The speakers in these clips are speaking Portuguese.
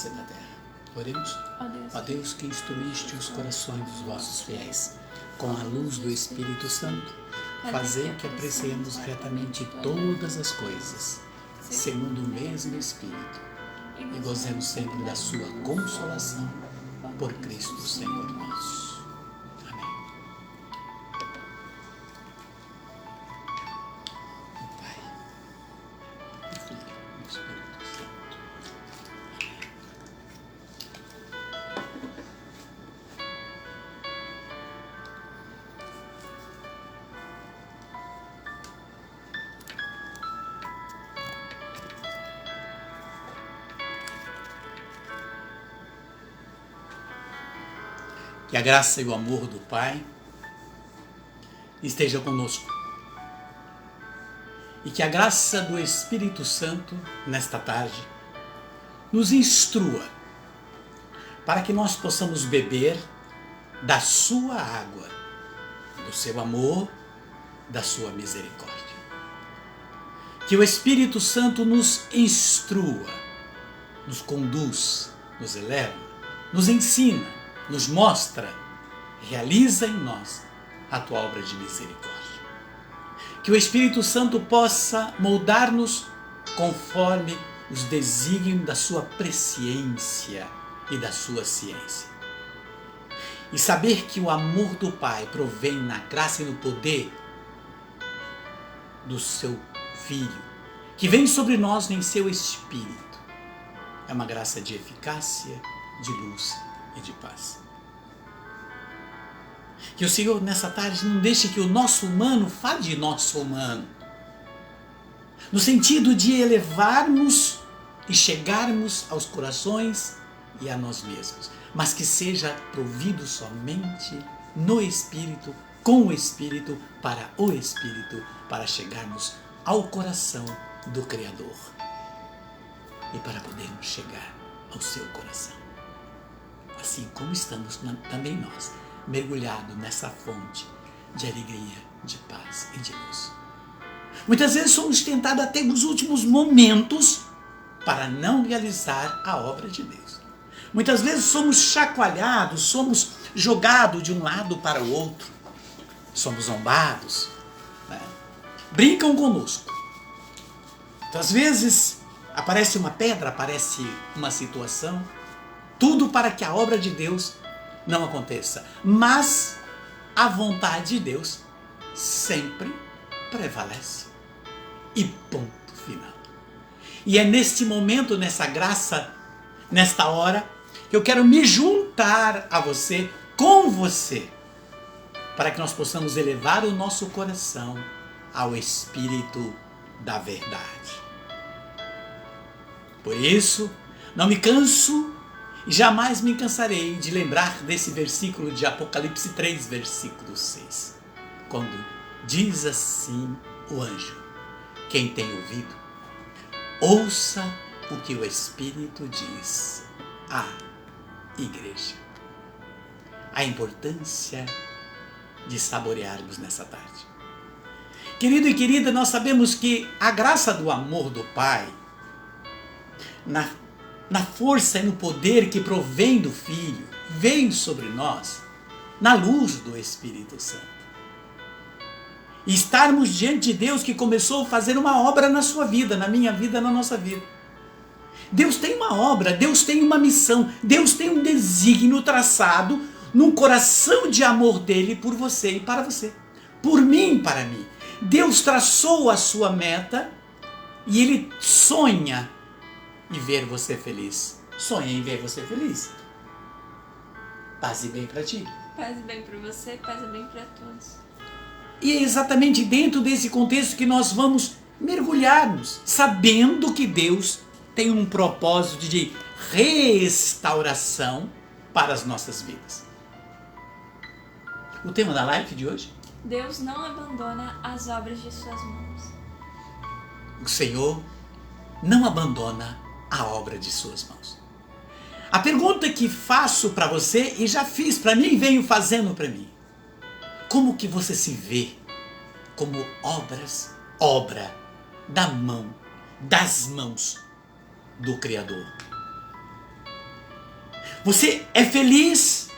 face da terra. Oremos. Ó Deus, que instruíste os corações dos vossos fiéis com a luz do Espírito Santo, fazei que apreciemos retamente todas as coisas, segundo o mesmo Espírito, e gozemos sempre da sua consolação, por Cristo Senhor nosso. Amém. O Pai, o Filho e o Espírito Santo. Que a graça e o amor do Pai esteja conosco. E que a graça do Espírito Santo, nesta tarde, nos instrua para que nós possamos beber da sua água, do seu amor, da sua misericórdia. Que o Espírito Santo nos instrua, nos conduz, nos eleva, nos ensina, nos mostra, realiza em nós a tua obra de misericórdia. Que o Espírito Santo possa moldar-nos conforme os desígnios da sua presciência e da sua ciência. E saber que o amor do Pai provém na graça e no poder do seu Filho, que vem sobre nós em seu Espírito. É uma graça de eficácia, de luz e de paz. Que o Senhor nessa tarde não deixe que o nosso humano fale de nosso humano, no sentido de elevarmos e chegarmos aos corações e a nós mesmos, mas que seja provido somente no Espírito, com o Espírito, para chegarmos ao coração do Criador e para podermos chegar ao seu coração. Assim como estamos também nós, mergulhados nessa fonte de alegria, de paz e de luz. Muitas vezes somos tentados até nos últimos momentos para não realizar a obra de Deus. Muitas vezes somos chacoalhados, somos jogados de um lado para o outro, somos zombados, né? Brincam conosco. Muitas vezes aparece uma pedra, aparece uma situação, tudo para que a obra de Deus não aconteça. Mas a vontade de Deus sempre prevalece. E ponto final. E é neste momento, nessa graça, nesta hora, que eu quero me juntar a você, com você, para que nós possamos elevar o nosso coração ao Espírito da verdade. Por isso, não me canso e jamais me cansarei de lembrar desse versículo de Apocalipse 3, versículo 6. Quando diz assim o anjo: quem tem ouvido, ouça o que o Espírito diz à igreja. A importância de saborearmos nessa tarde. Querido e querida, nós sabemos que a graça do amor do Pai, na força e no poder que provém do Filho, vem sobre nós na luz do Espírito Santo. E estarmos diante de Deus que começou a fazer uma obra na sua vida, na minha vida, na nossa vida. Deus tem uma obra, Deus tem uma missão, Deus tem um desígnio traçado num coração de amor dele por você e para você. Por mim e para mim. Deus traçou a sua meta e ele sonha em ver você feliz. Sonha em ver você feliz. Paz e bem para ti. Paz e bem para você, paz e bem para todos. E é exatamente dentro desse contexto que nós vamos mergulharmos, sabendo que Deus tem um propósito de restauração para as nossas vidas. O tema da live de hoje? Deus não abandona as obras de suas mãos. O Senhor não abandona a obra de suas mãos. A pergunta que faço para você, e já fiz para mim e venho fazendo para mim: como que você se vê como obra das mãos do Criador? Você é feliz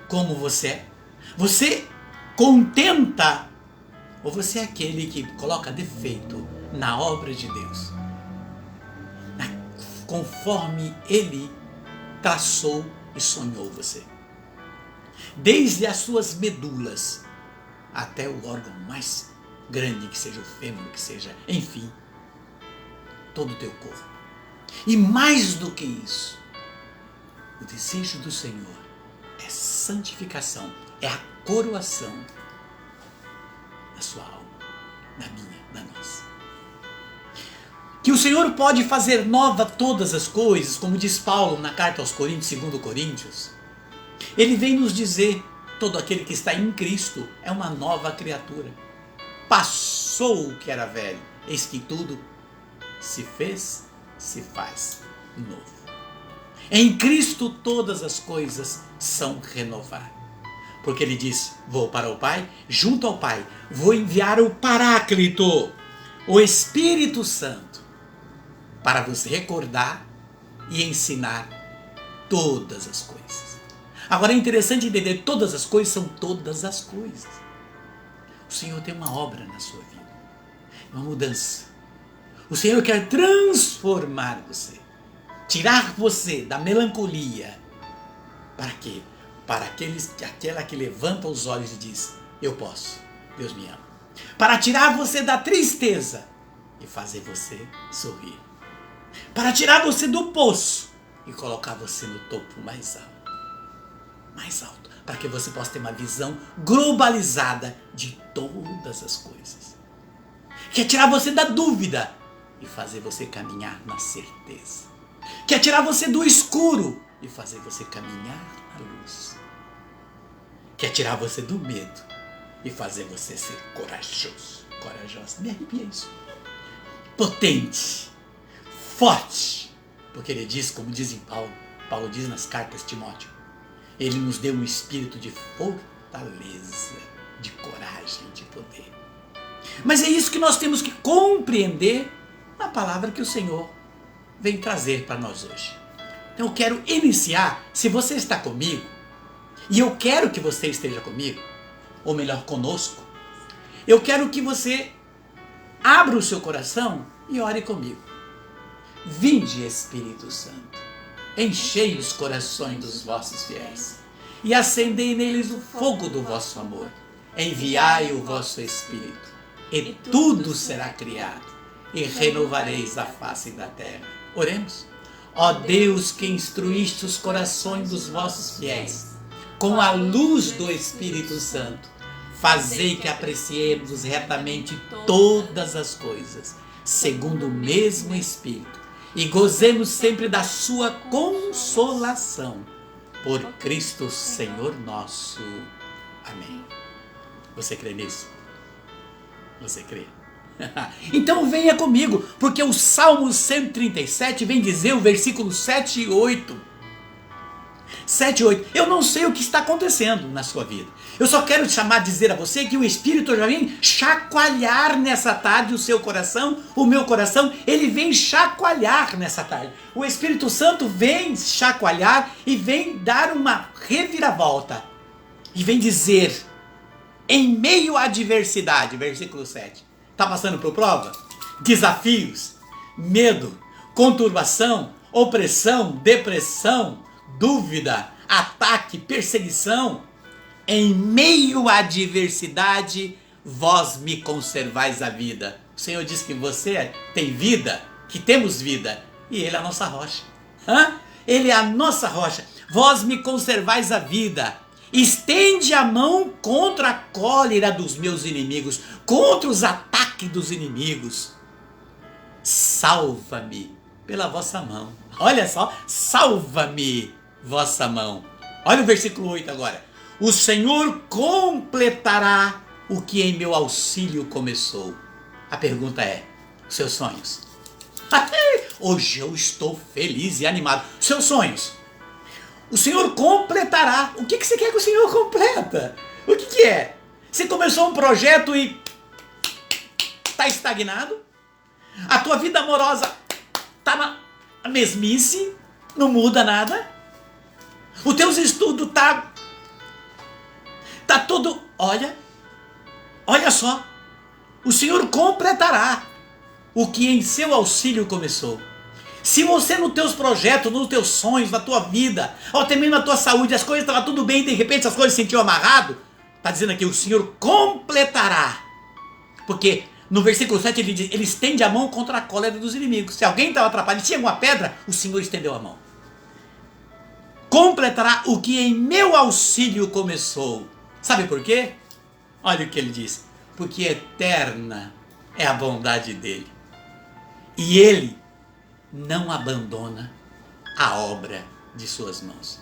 como você é? Você contenta? Ou você é aquele que coloca defeito na obra de Deus? Conforme Ele traçou e sonhou você. Desde as suas medulas até o órgão mais grande, que seja o fêmur, que seja, enfim, todo o teu corpo. E mais do que isso, o desejo do Senhor é santificação, é a coroação da sua alma, da minha, da nossa. Que o Senhor pode fazer nova todas as coisas, como diz Paulo na carta aos Coríntios, 2 Coríntios. Ele vem nos dizer, todo aquele que está em Cristo é uma nova criatura. Passou o que era velho, eis que tudo se fez, se faz novo. Em Cristo todas as coisas são renovadas. Porque ele diz, vou para o Pai, junto ao Pai, vou enviar o Paráclito, o Espírito Santo, para vos recordar e ensinar todas as coisas. Agora é interessante entender, todas as coisas são todas as coisas. O Senhor tem uma obra na sua vida, uma mudança. O Senhor quer transformar você, tirar você da melancolia. Para quê? Para aquela que levanta os olhos e diz, eu posso, Deus me ama. Para tirar você da tristeza e fazer você sorrir. Para tirar você do poço e colocar você no topo mais alto. Mais alto. Para que você possa ter uma visão globalizada de todas as coisas. Quer tirar você da dúvida e fazer você caminhar na certeza. Quer tirar você do escuro e fazer você caminhar na luz. Quer tirar você do medo e fazer você ser corajoso. Corajosa. Me arrepia isso. Potente. Forte. Porque ele diz, como diz em Paulo diz nas cartas de Timóteo, ele nos deu um espírito de fortaleza, de coragem, de poder. Mas é isso que nós temos que compreender na palavra que o Senhor vem trazer para nós hoje. Então eu quero iniciar, se você está comigo, e eu quero que você esteja comigo, ou melhor, conosco, eu quero que você abra o seu coração e ore comigo. Vinde, Espírito Santo, enchei os corações dos vossos fiéis e acendei neles o fogo do vosso amor. Enviai o vosso Espírito e tudo será criado e renovareis a face da terra. Oremos. Ó Deus, que instruíste os corações dos vossos fiéis com a luz do Espírito Santo, fazei que apreciemos retamente todas as coisas, segundo o mesmo Espírito, e gozemos sempre da sua consolação. Por Cristo Senhor nosso. Amém. Você crê nisso? Você crê? Então venha comigo, porque o Salmo 137 vem dizer o versículo 7 e 8. 7 e 8. Eu não sei o que está acontecendo na sua vida. Eu só quero te chamar a dizer a você que o Espírito já vem chacoalhar nessa tarde o seu coração, o meu coração, ele vem chacoalhar nessa tarde. O Espírito Santo vem chacoalhar e vem dar uma reviravolta. E vem dizer, em meio à adversidade, versículo 7. Está passando por prova? Desafios, medo, conturbação, opressão, depressão, dúvida, ataque, perseguição. Em meio à adversidade, vós me conservais a vida. O Senhor diz que você tem vida, que temos vida, e Ele é a nossa rocha. Ele é a nossa rocha. Vós me conservais a vida. Estende a mão contra a cólera dos meus inimigos, contra os ataques dos inimigos. Salva-me pela vossa mão. Olha só, salva-me, vossa mão. Olha o versículo 8 agora. O Senhor completará o que em meu auxílio começou. A pergunta é, seus sonhos? Hoje eu estou feliz e animado. Seus sonhos? O Senhor completará. O que você quer que o Senhor completa? O que é? Você começou um projeto e está estagnado? A tua vida amorosa está na mesmice? Não muda nada? Os teus estudos tá todo, olha só, o Senhor completará o que em seu auxílio começou. Se você nos teus projetos, nos teus sonhos, na tua vida, ou até mesmo na tua saúde, as coisas estavam tudo bem e de repente as coisas se sentiu amarrado, está dizendo aqui, o Senhor completará. Porque no versículo 7 ele diz, ele estende a mão contra a cólera dos inimigos. Se alguém estava atrapalhado, tinha uma pedra, o Senhor estendeu a mão. Completará o que em meu auxílio começou. Sabe por quê? Olha o que ele diz. Porque eterna é a bondade dele. E ele não abandona a obra de suas mãos.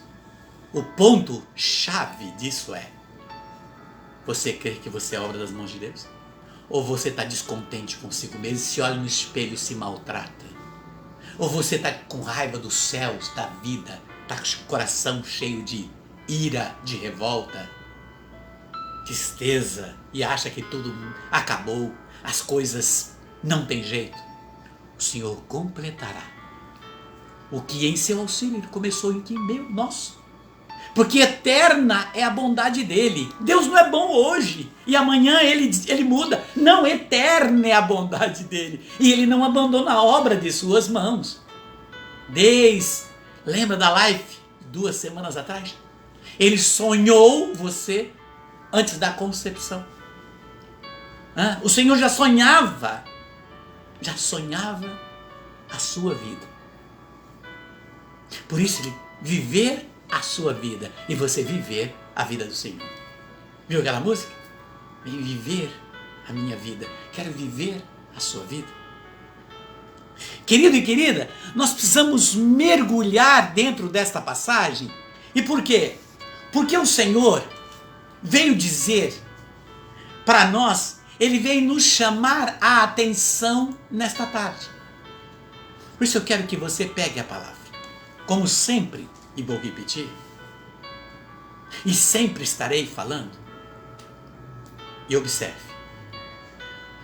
O ponto-chave disso é: você crê que você é obra das mãos de Deus? Ou você está descontente consigo mesmo, se olha no espelho e se maltrata? Ou você está com raiva dos céus, da vida, está com o coração cheio de ira, de revolta, tristeza, e acha que tudo acabou, as coisas não tem jeito? O Senhor completará o que em seu auxílio começou em que meu, nosso. Porque eterna é a bondade dele. Deus não é bom hoje e amanhã ele muda. Não, eterna é a bondade dele. E ele não abandona a obra de suas mãos. Lembra da Life, 2 semanas atrás? Ele sonhou você antes da concepção. O Senhor já sonhava a sua vida. Por isso ele viver a sua vida e você viver a vida do Senhor. Viu aquela música? Vem viver a minha vida. Quero viver a sua vida. Querido e querida, nós precisamos mergulhar dentro desta passagem. E por quê? Porque o Senhor veio dizer para nós, ele veio nos chamar a atenção nesta tarde. Por isso eu quero que você pegue a palavra. Como sempre, e vou repetir, e sempre estarei falando, e observe.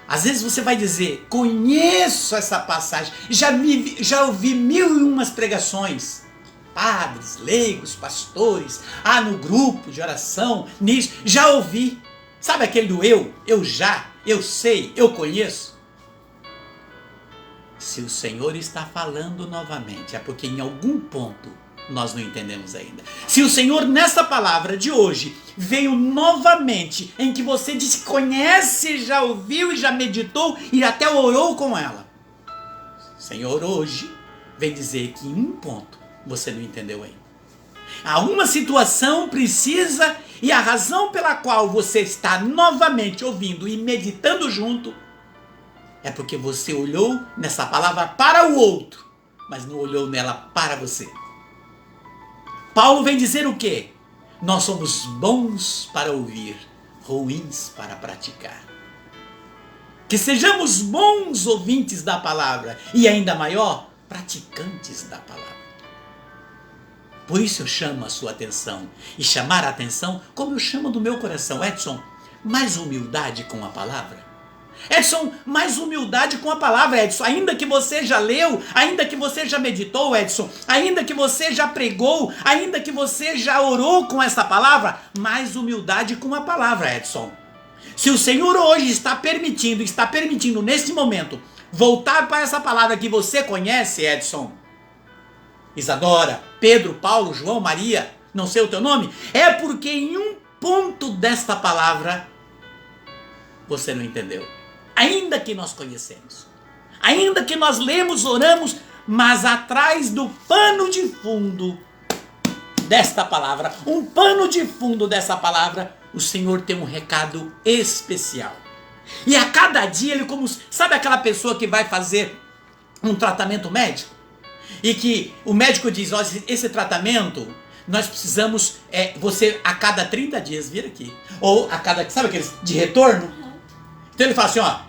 Às vezes você vai dizer, conheço essa passagem, já ouvi 1001 pregações, padres, leigos, pastores, no grupo de oração, nisso, já ouvi. Sabe aquele do eu sei, eu conheço? Se o Senhor está falando novamente, é porque em algum ponto nós não entendemos ainda. Se o Senhor nessa palavra de hoje veio novamente em que você disse, conhece, já ouviu e já meditou e até orou com ela. O Senhor hoje vem dizer que em um ponto você não entendeu ainda. Há uma situação precisa e a razão pela qual você está novamente ouvindo e meditando junto é porque você olhou nessa palavra para o outro, mas não olhou nela para você. Paulo vem dizer o quê? Nós somos bons para ouvir, ruins para praticar. Que sejamos bons ouvintes da palavra e ainda maior, praticantes da palavra. Por isso eu chamo a sua atenção. E chamar a atenção como eu chamo do meu coração. Edson, mais humildade com a palavra. Edson, mais humildade com a palavra, Edson. Ainda que você já leu, ainda que você já meditou, Edson, ainda que você já pregou, ainda que você já orou com essa palavra, mais humildade com a palavra, Edson. Se o Senhor hoje está permitindo nesse momento, voltar para essa palavra que você conhece, Edson, Isadora, Pedro, Paulo, João, Maria, não sei o teu nome, é porque em um ponto desta palavra você não entendeu. Ainda que nós conhecemos, ainda que nós lemos, oramos, mas atrás do pano de fundo desta palavra, um pano de fundo dessa palavra, o Senhor tem um recado especial. E a cada dia ele sabe aquela pessoa que vai fazer um tratamento médico? E que o médico diz, ó, esse tratamento nós precisamos, você a cada 30 dias vir aqui. Ou a cada, sabe aqueles de retorno? Então ele fala assim, ó,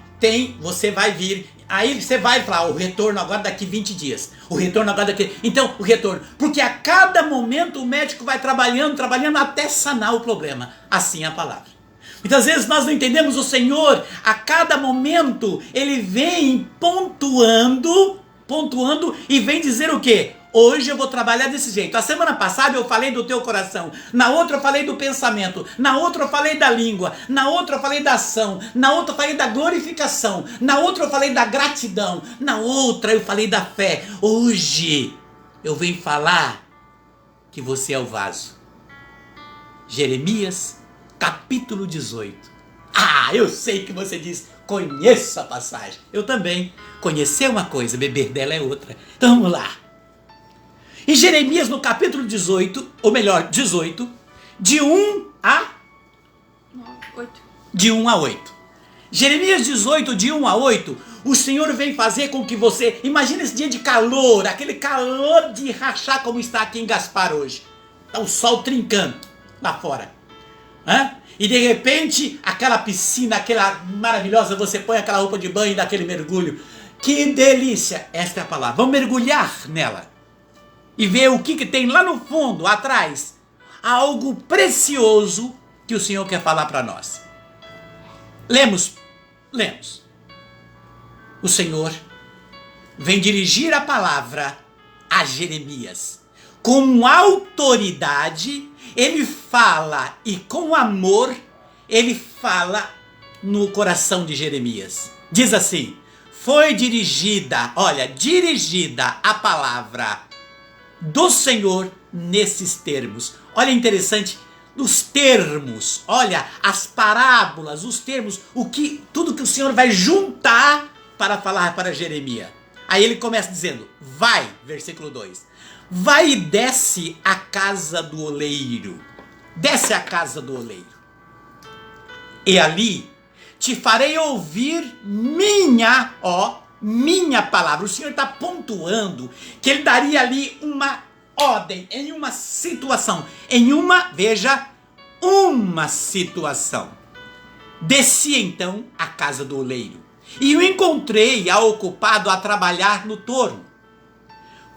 você vai vir, aí você vai falar, o retorno agora daqui 20 dias, o retorno agora daqui, então o retorno, porque a cada momento o médico vai trabalhando até sanar o problema, assim é a palavra. Muitas vezes nós não entendemos o Senhor, a cada momento ele vem pontuando e vem dizer o quê? Hoje eu vou trabalhar desse jeito. A semana passada eu falei do teu coração. Na outra eu falei do pensamento. Na outra eu falei da língua. Na outra eu falei da ação. Na outra eu falei da glorificação. Na outra eu falei da gratidão. Na outra eu falei da fé. Hoje eu venho falar que você é o vaso. Jeremias, capítulo 18. Ah, eu sei que você diz, conheço a passagem. Eu também. Conhecer é uma coisa, beber dela é outra. Então vamos lá. Em Jeremias, no capítulo 18, ou melhor, 18, de 1 a 8. De 1 a 8. Jeremias 18, de 1 a 8, o Senhor vem fazer com que você... Imagina esse dia de calor, aquele calor de rachar como está aqui em Gaspar hoje. Está o sol trincando lá fora. E de repente, aquela piscina, aquela maravilhosa, você põe aquela roupa de banho e dá aquele mergulho. Que delícia! Esta é a palavra. Vamos mergulhar nela. E ver o que tem lá no fundo, atrás. Algo precioso que o Senhor quer falar para nós. Lemos. O Senhor vem dirigir a palavra a Jeremias. Com autoridade, ele fala, e com amor, ele fala no coração de Jeremias. Diz assim, foi dirigida a palavra do Senhor nesses termos. Olha, interessante, os termos, olha, as parábolas, os termos, tudo que o Senhor vai juntar para falar para Jeremias. Aí ele começa dizendo, vai, versículo 2, vai e desce à casa do oleiro, desce à casa do oleiro, e ali te farei ouvir minha palavra. O Senhor está pontuando que ele daria ali uma ordem, em uma situação, uma situação. Desci então à casa do oleiro, e o encontrei ocupado a trabalhar no torno.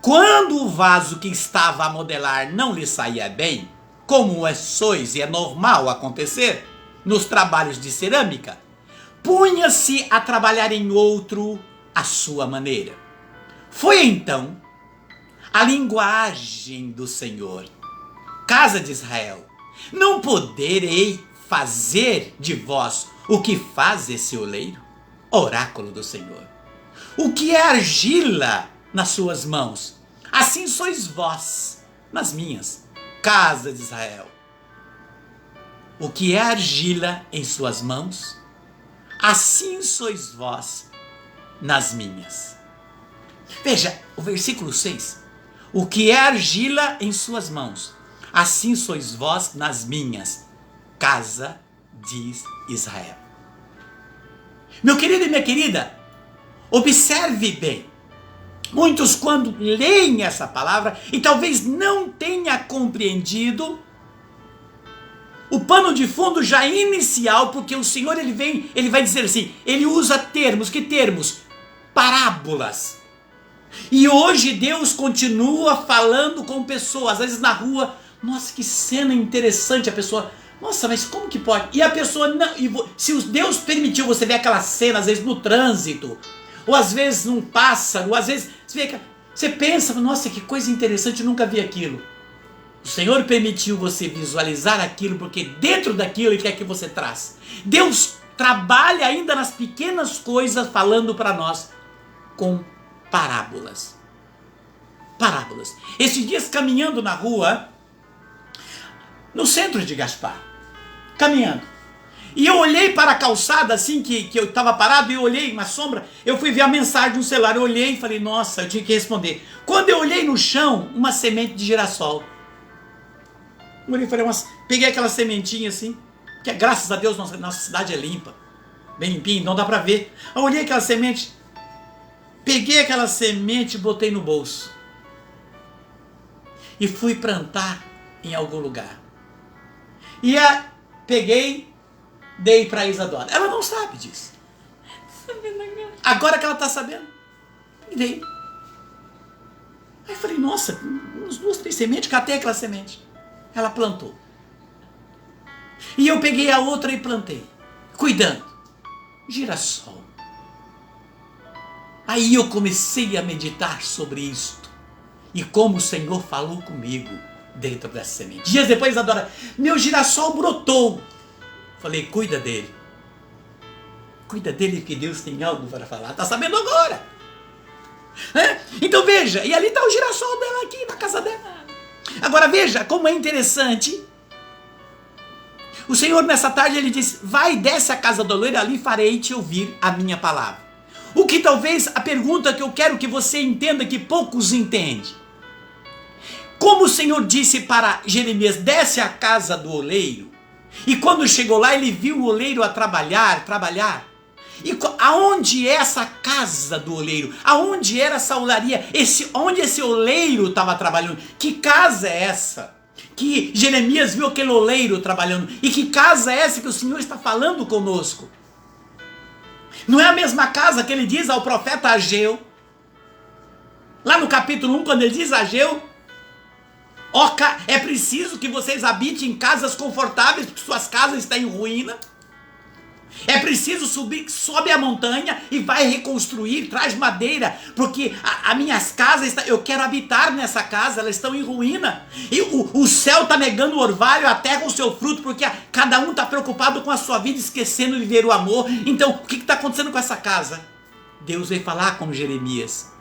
Quando o vaso que estava a modelar não lhe saía bem, como sois e é normal acontecer nos trabalhos de cerâmica, punha-se a trabalhar em outro à sua maneira. Foi então a linguagem do Senhor. Casa de Israel, não poderei fazer de vós o que faz esse oleiro? Oráculo do Senhor. O que é argila nas suas mãos, assim sois vós nas minhas, casa de Israel. O que é argila em suas mãos, assim sois vós nas minhas. Veja o versículo 6. O que é argila em suas mãos, assim sois vós nas minhas, casa de Israel. Meu querido e minha querida, observe bem. Muitos, quando leem essa palavra e talvez não tenha compreendido o pano de fundo já inicial, porque o Senhor ele vai dizer assim, ele usa termos, que termos? Parábolas. E hoje Deus continua falando com pessoas, às vezes na rua, nossa, que cena interessante, a pessoa, nossa, mas como que pode? E a pessoa não, se Deus permitiu você ver aquela cena, às vezes no trânsito, ou às vezes num pássaro, ou às vezes você pensa, nossa, que coisa interessante, eu nunca vi aquilo. O Senhor permitiu você visualizar aquilo, porque dentro daquilo Ele quer que você traz. Deus trabalha ainda nas pequenas coisas, falando para nós com parábolas. Parábolas. Esses dias caminhando na rua, no centro de Gaspar, caminhando, e eu olhei para a calçada assim, que eu estava parado, e eu olhei uma sombra, eu fui ver a mensagem no celular, eu olhei e falei, nossa, eu tinha que responder. Quando eu olhei no chão, uma semente de girassol. Eu falei, peguei aquela sementinha assim, que graças a Deus nossa cidade é limpa, bem limpinha, não dá para ver. Eu olhei aquela semente, peguei aquela semente e botei no bolso. E fui plantar em algum lugar. E peguei, dei para Isadora. Ela não sabe disso. Sabendo agora. Agora que ela está sabendo, e dei. Aí eu falei, nossa, uns 2, 3 sementes, catei aquela semente. Ela plantou. E eu peguei a outra e plantei. Cuidando. Girassol. Aí eu comecei a meditar sobre isto. e como o Senhor falou comigo dentro dessa semente. Dias depois a Dora, meu girassol brotou. Falei, cuida dele. Cuida dele que Deus tem algo para falar. Está sabendo agora. Então veja, e ali está o girassol dela aqui na casa dela. Agora veja como é interessante. O Senhor nessa tarde ele diz, vai, desce à casa do oleiro, ali farei te ouvir a minha palavra. O que talvez a pergunta que eu quero que você entenda que poucos entendem. Como o Senhor disse para Jeremias, desce à casa do oleiro. E quando chegou lá ele viu o oleiro a trabalhar. E aonde é essa casa do oleiro? Aonde era essa olaria? Onde esse oleiro estava trabalhando? Que casa é essa? Que Jeremias viu aquele oleiro trabalhando. E que casa é essa que o Senhor está falando conosco? Não é a mesma casa que ele diz ao profeta Ageu? Lá no capítulo 1, quando ele diz a Ageu, é preciso que vocês habitem em casas confortáveis, porque suas casas estão em ruína. É preciso subir, sobe a montanha e vai reconstruir, traz madeira, porque as minhas casas, eu quero habitar nessa casa, elas estão em ruína. E o céu está negando o orvalho, a terra o seu fruto, porque cada um está preocupado com a sua vida, esquecendo de viver o amor. Então, o que está acontecendo com essa casa? Deus veio falar com Jeremias,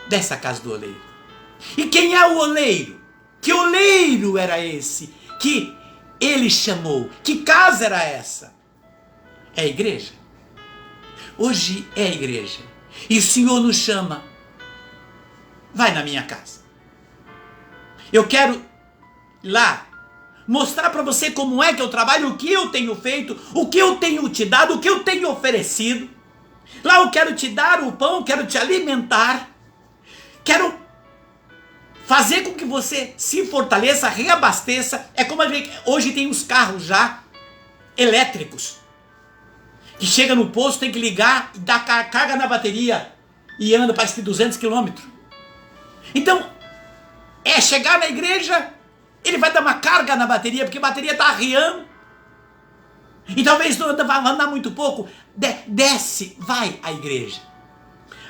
dessa casa do oleiro. E quem é o oleiro? Que oleiro era esse que ele chamou? Que casa era essa? É a igreja. Hoje é a igreja. E o Senhor nos chama. Vai na minha casa. Eu quero lá mostrar para você como é que eu trabalho, o que eu tenho feito, o que eu tenho te dado, o que eu tenho oferecido. Lá eu quero te dar o pão, quero te alimentar. Quero fazer com que você se fortaleça, reabasteça. É como hoje tem os carros já elétricos. Que chega no posto, tem que ligar, dá carga na bateria e anda, parece que 200 quilômetros. Então, chegar na igreja, ele vai dar uma carga na bateria, porque a bateria está arriando. E talvez não vai andar muito pouco. Desce, vai à igreja.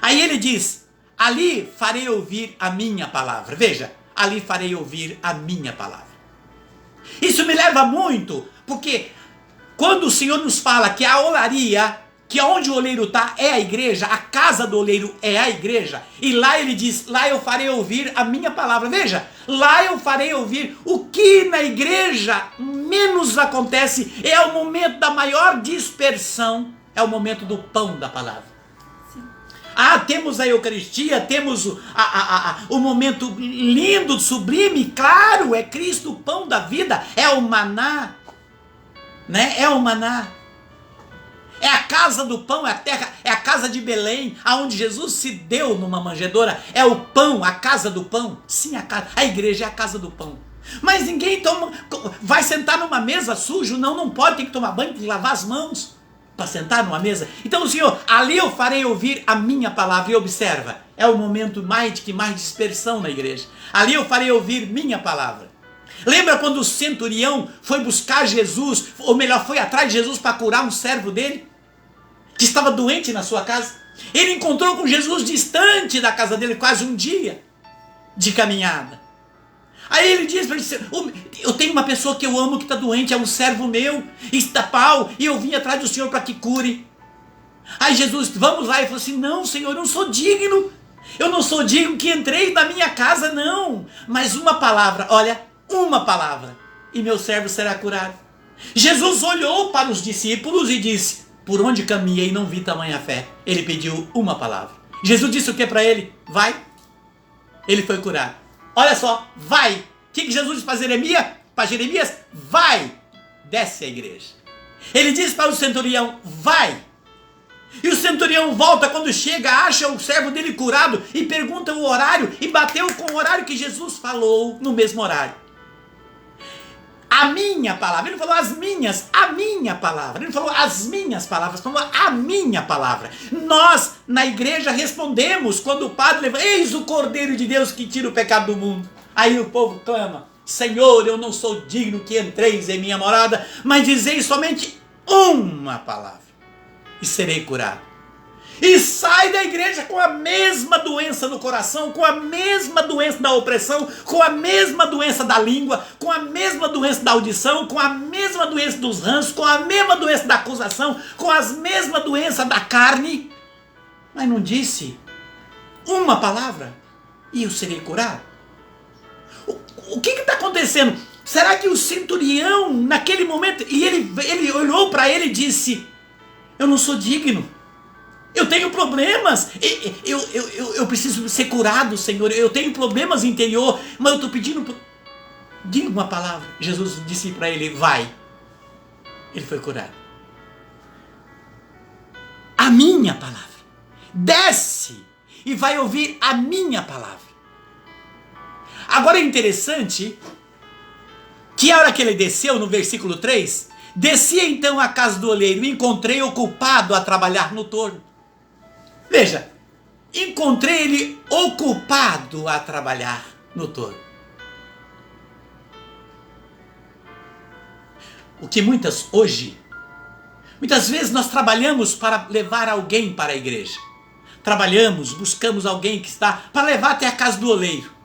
Aí ele diz, ali farei ouvir a minha palavra. Veja, ali farei ouvir a minha palavra. Isso me leva muito, porque quando o Senhor nos fala que a olaria, que onde o oleiro está é a igreja, a casa do oleiro é a igreja, e lá ele diz, lá eu farei ouvir a minha palavra. Veja, lá eu farei ouvir. O que na igreja menos acontece é o momento da maior dispersão, é o momento do pão da palavra. Sim. Temos a Eucaristia, temos o momento lindo, sublime, claro, é Cristo, o pão da vida, é o maná. É o maná, é a casa do pão, é a terra, é a casa de Belém, aonde Jesus se deu numa manjedoura, é o pão, a casa do pão. Sim, a igreja é a casa do pão. Mas ninguém vai sentar numa mesa sujo, não pode, tem que tomar banho, tem que lavar as mãos para sentar numa mesa. Então o Senhor, ali eu farei ouvir a minha palavra. E observa, é o momento que mais dispersão na igreja. Ali eu farei ouvir minha palavra. Lembra quando o centurião foi buscar Jesus, ou melhor, foi atrás de Jesus para curar um servo dele, que estava doente na sua casa? Ele encontrou com Jesus distante da casa dele, quase um dia de caminhada. Aí ele diz para ele, eu tenho uma pessoa que eu amo que está doente, é um servo meu, está pau, e eu vim atrás do Senhor para que cure. Aí Jesus, vamos lá, e falou assim, não Senhor, eu não sou digno que entrei na minha casa, não, mas uma palavra, olha, uma palavra, e meu servo será curado. Jesus olhou para os discípulos e disse, por onde caminhei não vi tamanha fé. Ele pediu uma palavra. Jesus disse o que para ele? Vai. Ele foi curado. Olha só, vai. O que Jesus disse para Jeremias? Vai, desce a igreja. Ele disse para o centurião, vai. E o centurião volta, quando chega, acha o servo dele curado e pergunta o horário, e bateu com o horário que Jesus falou, no mesmo horário. A minha palavra, ele não falou as minhas, a minha palavra, ele não falou as minhas palavras, falou a minha palavra. Nós, na igreja, respondemos quando o padre leva, eis o Cordeiro de Deus que tira o pecado do mundo. Aí o povo clama, Senhor, eu não sou digno que entreis em minha morada, mas dizei somente uma palavra e serei curado. e sai da igreja com a mesma doença no coração, com a mesma doença da opressão, com a mesma doença da língua, com a mesma doença da audição, com a mesma doença dos ranços, com a mesma doença da acusação, com as mesmas doenças da carne, mas não disse uma palavra e eu serei curado. O que está acontecendo? Será que o centurião, naquele momento, e ele olhou para ele e disse: eu não sou digno, eu tenho problemas, eu preciso ser curado, Senhor, eu tenho problemas interior, mas eu estou pedindo, diga uma palavra. Jesus disse para ele: vai. Ele foi curado. A minha palavra. Desce e vai ouvir a minha palavra. Agora é interessante que a hora que ele desceu, no versículo 3, desci então à casa do oleiro e encontrei ocupado a trabalhar no torno. Veja, encontrei ele ocupado a trabalhar no torno. O que muitas vezes nós trabalhamos para levar alguém para a igreja. Trabalhamos, buscamos alguém que está para levar até a casa do oleiro.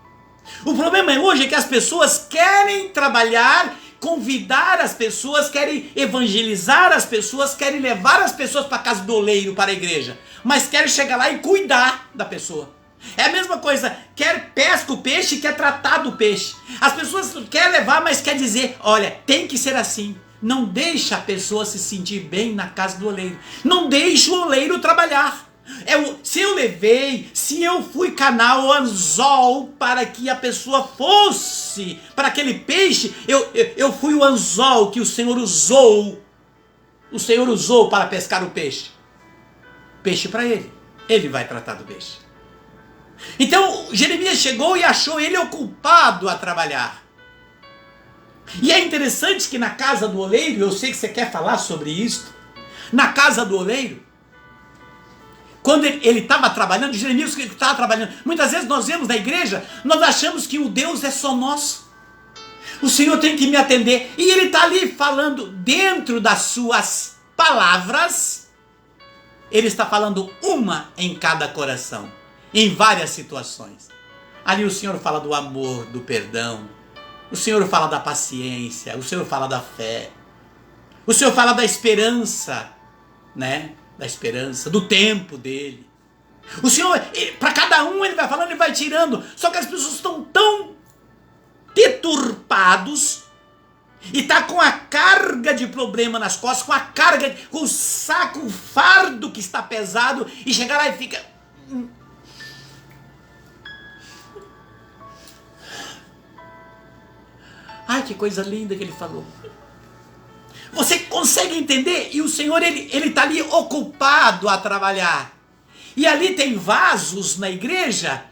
O problema hoje é que as pessoas querem trabalhar, convidar as pessoas, querem evangelizar as pessoas, querem levar as pessoas para a casa do oleiro, para a igreja, mas querem chegar lá e cuidar da pessoa. É a mesma coisa, quer pesca o peixe, quer tratar do peixe. As pessoas querem levar, mas quer dizer: olha, tem que ser assim. Não deixa a pessoa se sentir bem na casa do oleiro. Não deixa o oleiro trabalhar. Se eu fui canal, anzol, para que a pessoa fosse, para aquele peixe, eu fui o anzol que o Senhor usou. O Senhor usou para pescar o peixe. Peixe para ele. Ele vai tratar do peixe. Então, Jeremias chegou e achou ele ocupado a trabalhar. E é interessante que na casa do oleiro, eu sei que você quer falar sobre isso, na casa do oleiro, quando ele estava trabalhando, Jeremias estava trabalhando, muitas vezes nós vemos na igreja, nós achamos que o Deus é só nosso. O Senhor tem que me atender. E ele está ali falando dentro das suas palavras, ele está falando uma em cada coração, em várias situações. Ali o Senhor fala do amor, do perdão, o Senhor fala da paciência, o Senhor fala da fé, o Senhor fala da esperança, né? Da esperança, do tempo dele. O Senhor, para cada um ele vai falando, ele vai tirando. Só que as pessoas estão tão deturpados e tá com a carga de problema nas costas, com o saco, o fardo que está pesado, e chega lá e fica: ai, que coisa linda que ele falou. Você consegue entender? E o Senhor, ele está ali ocupado a trabalhar. E ali tem vasos na igreja,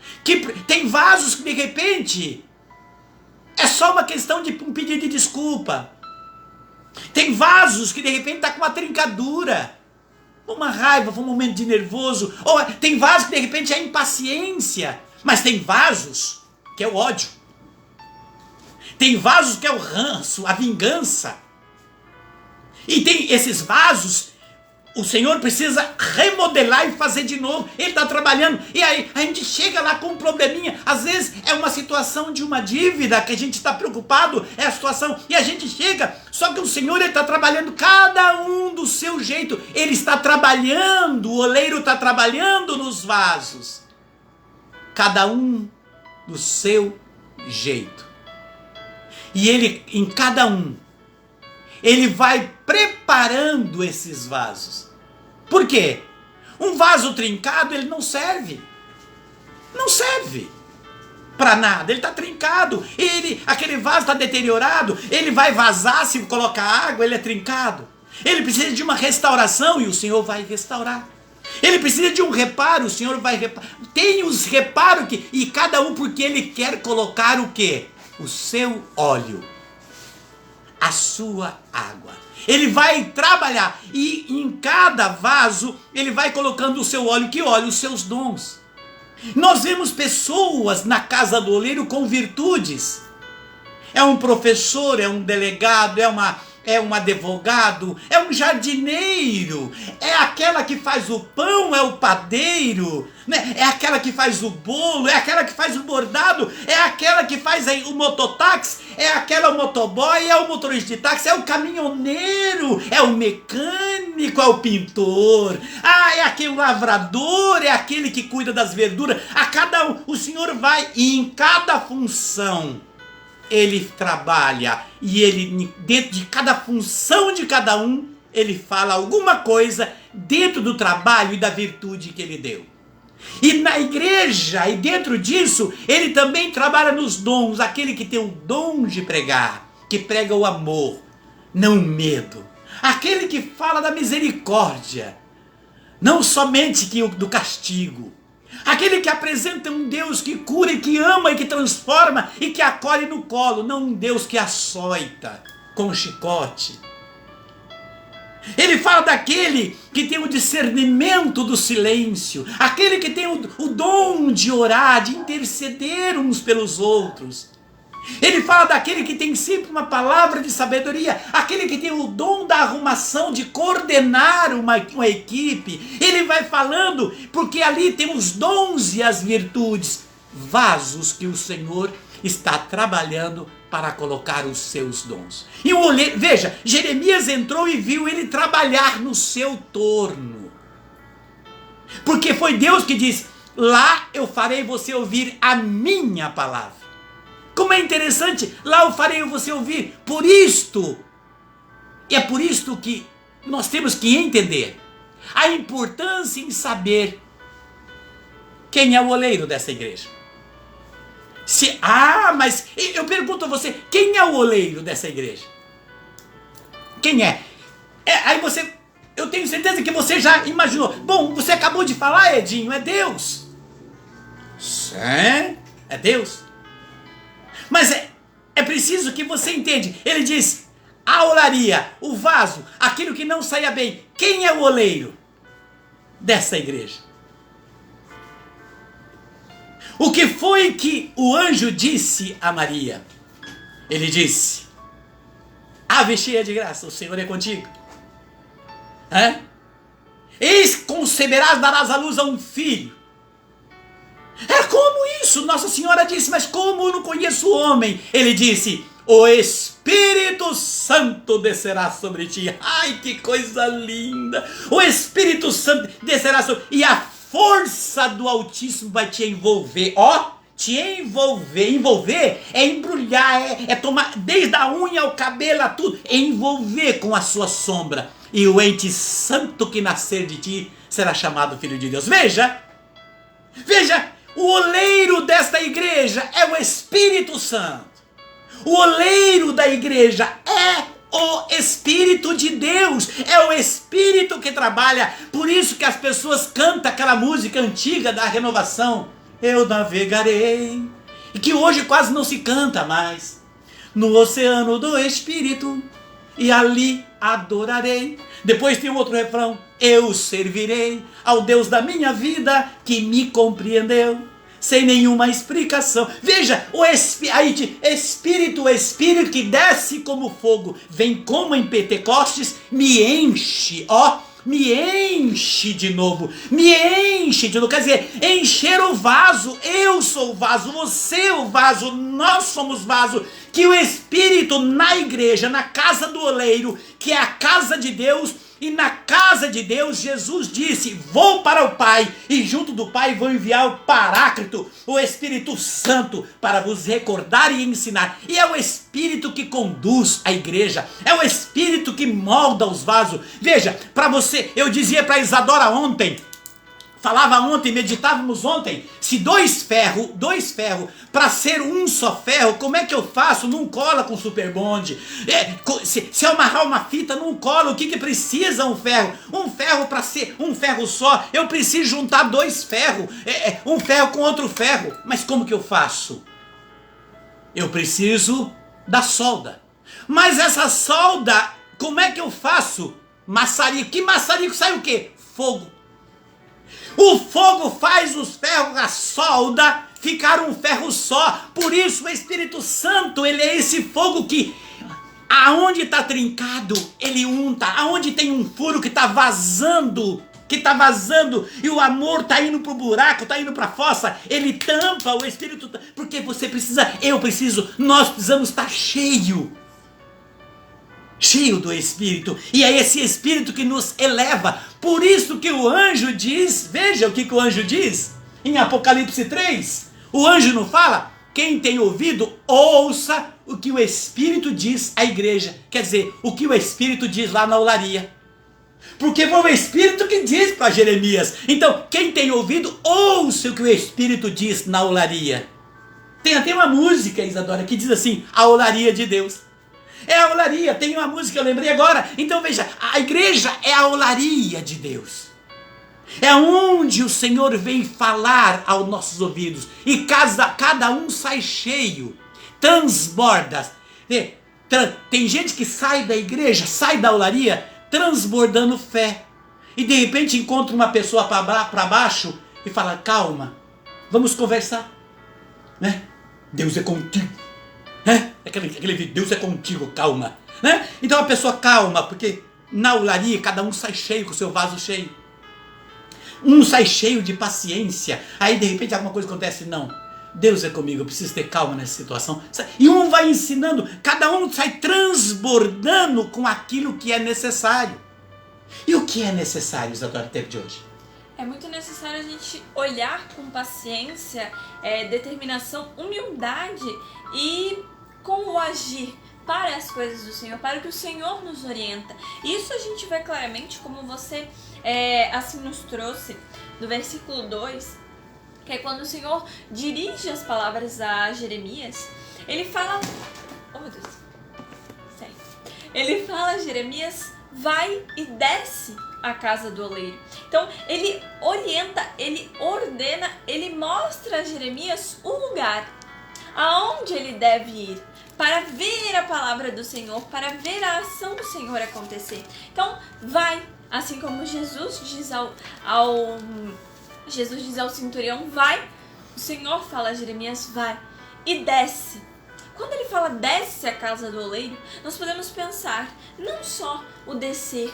tem vasos que de repente é só uma questão de um pedido de desculpa. Tem vasos que de repente está com uma trincadura, uma raiva, um momento de nervoso. Ou tem vasos que de repente é impaciência. Mas tem vasos que é o ódio. Tem vasos que é o ranço, a vingança. E tem esses vasos, o Senhor precisa remodelar e fazer de novo. Ele está trabalhando. E aí a gente chega lá com um probleminha. Às vezes é uma situação de uma dívida que a gente está preocupado. É a situação. E a gente chega. Só que o Senhor está trabalhando cada um do seu jeito. Ele está trabalhando. O oleiro está trabalhando nos vasos. Cada um do seu jeito. E ele, em cada um, ele vai preparando esses vasos. Por quê? Um vaso trincado, ele não serve. Não serve para nada. Ele está trincado. Aquele vaso está deteriorado. Ele vai vazar se colocar água, ele é trincado. Ele precisa de uma restauração e o Senhor vai restaurar. Ele precisa de um reparo, o Senhor vai reparar. Tem os reparos e cada um porque ele quer colocar o quê? O seu óleo. A sua água. Ele vai trabalhar e em cada vaso ele vai colocando o seu óleo. Que óleo? Os seus dons. Nós vemos pessoas na casa do oleiro com virtudes. É um professor, é um delegado, é uma é um advogado, é um jardineiro, é aquela que faz o pão, é o padeiro, né? É aquela que faz o bolo, é aquela que faz o bordado, é aquela que faz aí o mototáxi, é aquela o motoboy, é o motorista de táxi, é o caminhoneiro, é o mecânico, é o pintor, é aquele lavrador, é aquele que cuida das verduras. A cada um, o Senhor vai e em cada função ele trabalha, e ele, dentro de cada função de cada um, ele fala alguma coisa dentro do trabalho e da virtude que ele deu. E na igreja, e dentro disso, ele também trabalha nos dons, aquele que tem o dom de pregar, que prega o amor, não o medo, aquele que fala da misericórdia, não somente do castigo, aquele que apresenta um Deus que cura e que ama e que transforma e que acolhe no colo, não um Deus que açoita com chicote. Ele fala daquele que tem o discernimento do silêncio, aquele que tem o dom de orar, de interceder uns pelos outros. Ele fala daquele que tem sempre uma palavra de sabedoria, aquele que tem o dom da arrumação, de coordenar uma equipe. Ele vai falando, porque ali tem os dons e as virtudes, vasos que o Senhor está trabalhando para colocar os seus dons. E veja, Jeremias entrou e viu ele trabalhar no seu torno, porque foi Deus que disse: lá eu farei você ouvir a minha palavra. Como é interessante, lá eu farei você ouvir. Por isto, e é por isto que nós temos que entender a importância em saber quem é o oleiro dessa igreja. Mas eu pergunto a você, quem é o oleiro dessa igreja? Quem é? Aí eu tenho certeza que você já imaginou. Bom, você acabou de falar, Edinho, é Deus. Sim, é Deus. Mas é preciso que você entenda. Ele diz: a olaria, o vaso, aquilo que não saía bem. Quem é o oleiro dessa igreja? O que foi que o anjo disse a Maria? Ele disse: ave cheia de graça, o Senhor é contigo. Eis conceberás, darás à luz a um filho. Como isso? Nossa Senhora disse: mas como eu não conheço o homem? Ele disse: o Espírito Santo descerá sobre ti. Ai, que coisa linda! O Espírito Santo descerá sobre ti, e a força do Altíssimo vai te envolver. Te envolver. Envolver é embrulhar, é tomar desde a unha ao cabelo, a tudo. É envolver com a sua sombra. E o ente santo que nascer de ti será chamado Filho de Deus. Veja, o oleiro desta igreja é o Espírito Santo. O oleiro da igreja é o Espírito de Deus. É o Espírito que trabalha. Por isso que as pessoas cantam aquela música antiga da renovação: eu navegarei, e que hoje quase não se canta mais, no oceano do Espírito, e ali adorarei. Depois tem outro refrão: eu servirei ao Deus da minha vida, que me compreendeu sem nenhuma explicação. Veja, o Espírito que desce como fogo, vem como em Pentecostes, me enche, me enche de novo, quer dizer, encher o vaso. Eu sou o vaso, você é o vaso, nós somos vaso, que o Espírito na igreja, na casa do oleiro, que é a casa de Deus. E na casa de Deus, Jesus disse: vou para o Pai, e junto do Pai vou enviar o Paráclito, o Espírito Santo, para vos recordar e ensinar. E é o Espírito que conduz a igreja, é o Espírito que molda os vasos. Veja, para você, eu dizia para Isadora ontem, falava ontem, meditávamos ontem, se dois ferros, para ser um só ferro, como é que eu faço? Não cola com super bonde. Se eu amarrar uma fita, não cola. O que precisa um ferro? Um ferro, para ser um ferro só, eu preciso juntar dois ferros, um ferro com outro ferro. Mas como que eu faço? Eu preciso da solda. Mas essa solda, como é que eu faço? Maçarico. Que maçarico sai o quê? Fogo. O fogo faz os ferros, a solda, ficar um ferro só. Por isso o Espírito Santo, ele é esse fogo que Aonde está trincado, ele unta. Aonde tem um furo que está vazando, e o amor está indo para o buraco, está indo para a fossa, ele tampa, o Espírito, porque você precisa, eu preciso, nós precisamos estar cheio do Espírito, e é esse Espírito que nos eleva. Por isso que o anjo diz, veja o que o anjo diz, em Apocalipse 3, o anjo não fala, quem tem ouvido, ouça o que o Espírito diz à igreja, quer dizer, o que o Espírito diz lá na olaria, porque foi o Espírito que diz para Jeremias. Então, quem tem ouvido, ouça o que o Espírito diz na olaria. Tem até uma música, Isadora, que diz assim, a olaria de Deus. É a olaria, tem uma música, eu lembrei agora. Então veja, a igreja é a olaria de Deus. É onde o Senhor vem falar aos nossos ouvidos. E cada um sai cheio, transborda. Tem gente que sai da igreja, sai da olaria, transbordando fé. E de repente encontra uma pessoa para baixo e fala, calma, vamos conversar. Né? Deus é contigo. Né? Aquele Deus é contigo, calma. Né? Então a pessoa calma, porque na olaria cada um sai cheio, com o seu vaso cheio. Um sai cheio de paciência, aí de repente alguma coisa acontece, não, Deus é comigo, eu preciso ter calma nessa situação. E um vai ensinando, cada um sai transbordando com aquilo que é necessário. E o que é necessário, Isadora, no tempo de hoje? É muito necessário a gente olhar com paciência, determinação, humildade e como agir para as coisas do Senhor, para o que o Senhor nos orienta. Isso a gente vê claramente, como você assim nos trouxe no versículo 2, que é quando o Senhor dirige as palavras a Jeremias. Ele fala, oh meu Deus, sério. Ele fala a Jeremias, vai e desce a casa do oleiro. Então ele orienta, ele ordena, ele mostra a Jeremias o lugar aonde ele deve ir para ver a palavra do Senhor, para ver a ação do Senhor acontecer. Então vai, assim como Jesus diz ao centurião, vai, o Senhor fala a Jeremias, vai e desce. Quando ele fala desce a casa do oleiro, nós podemos pensar não só o descer,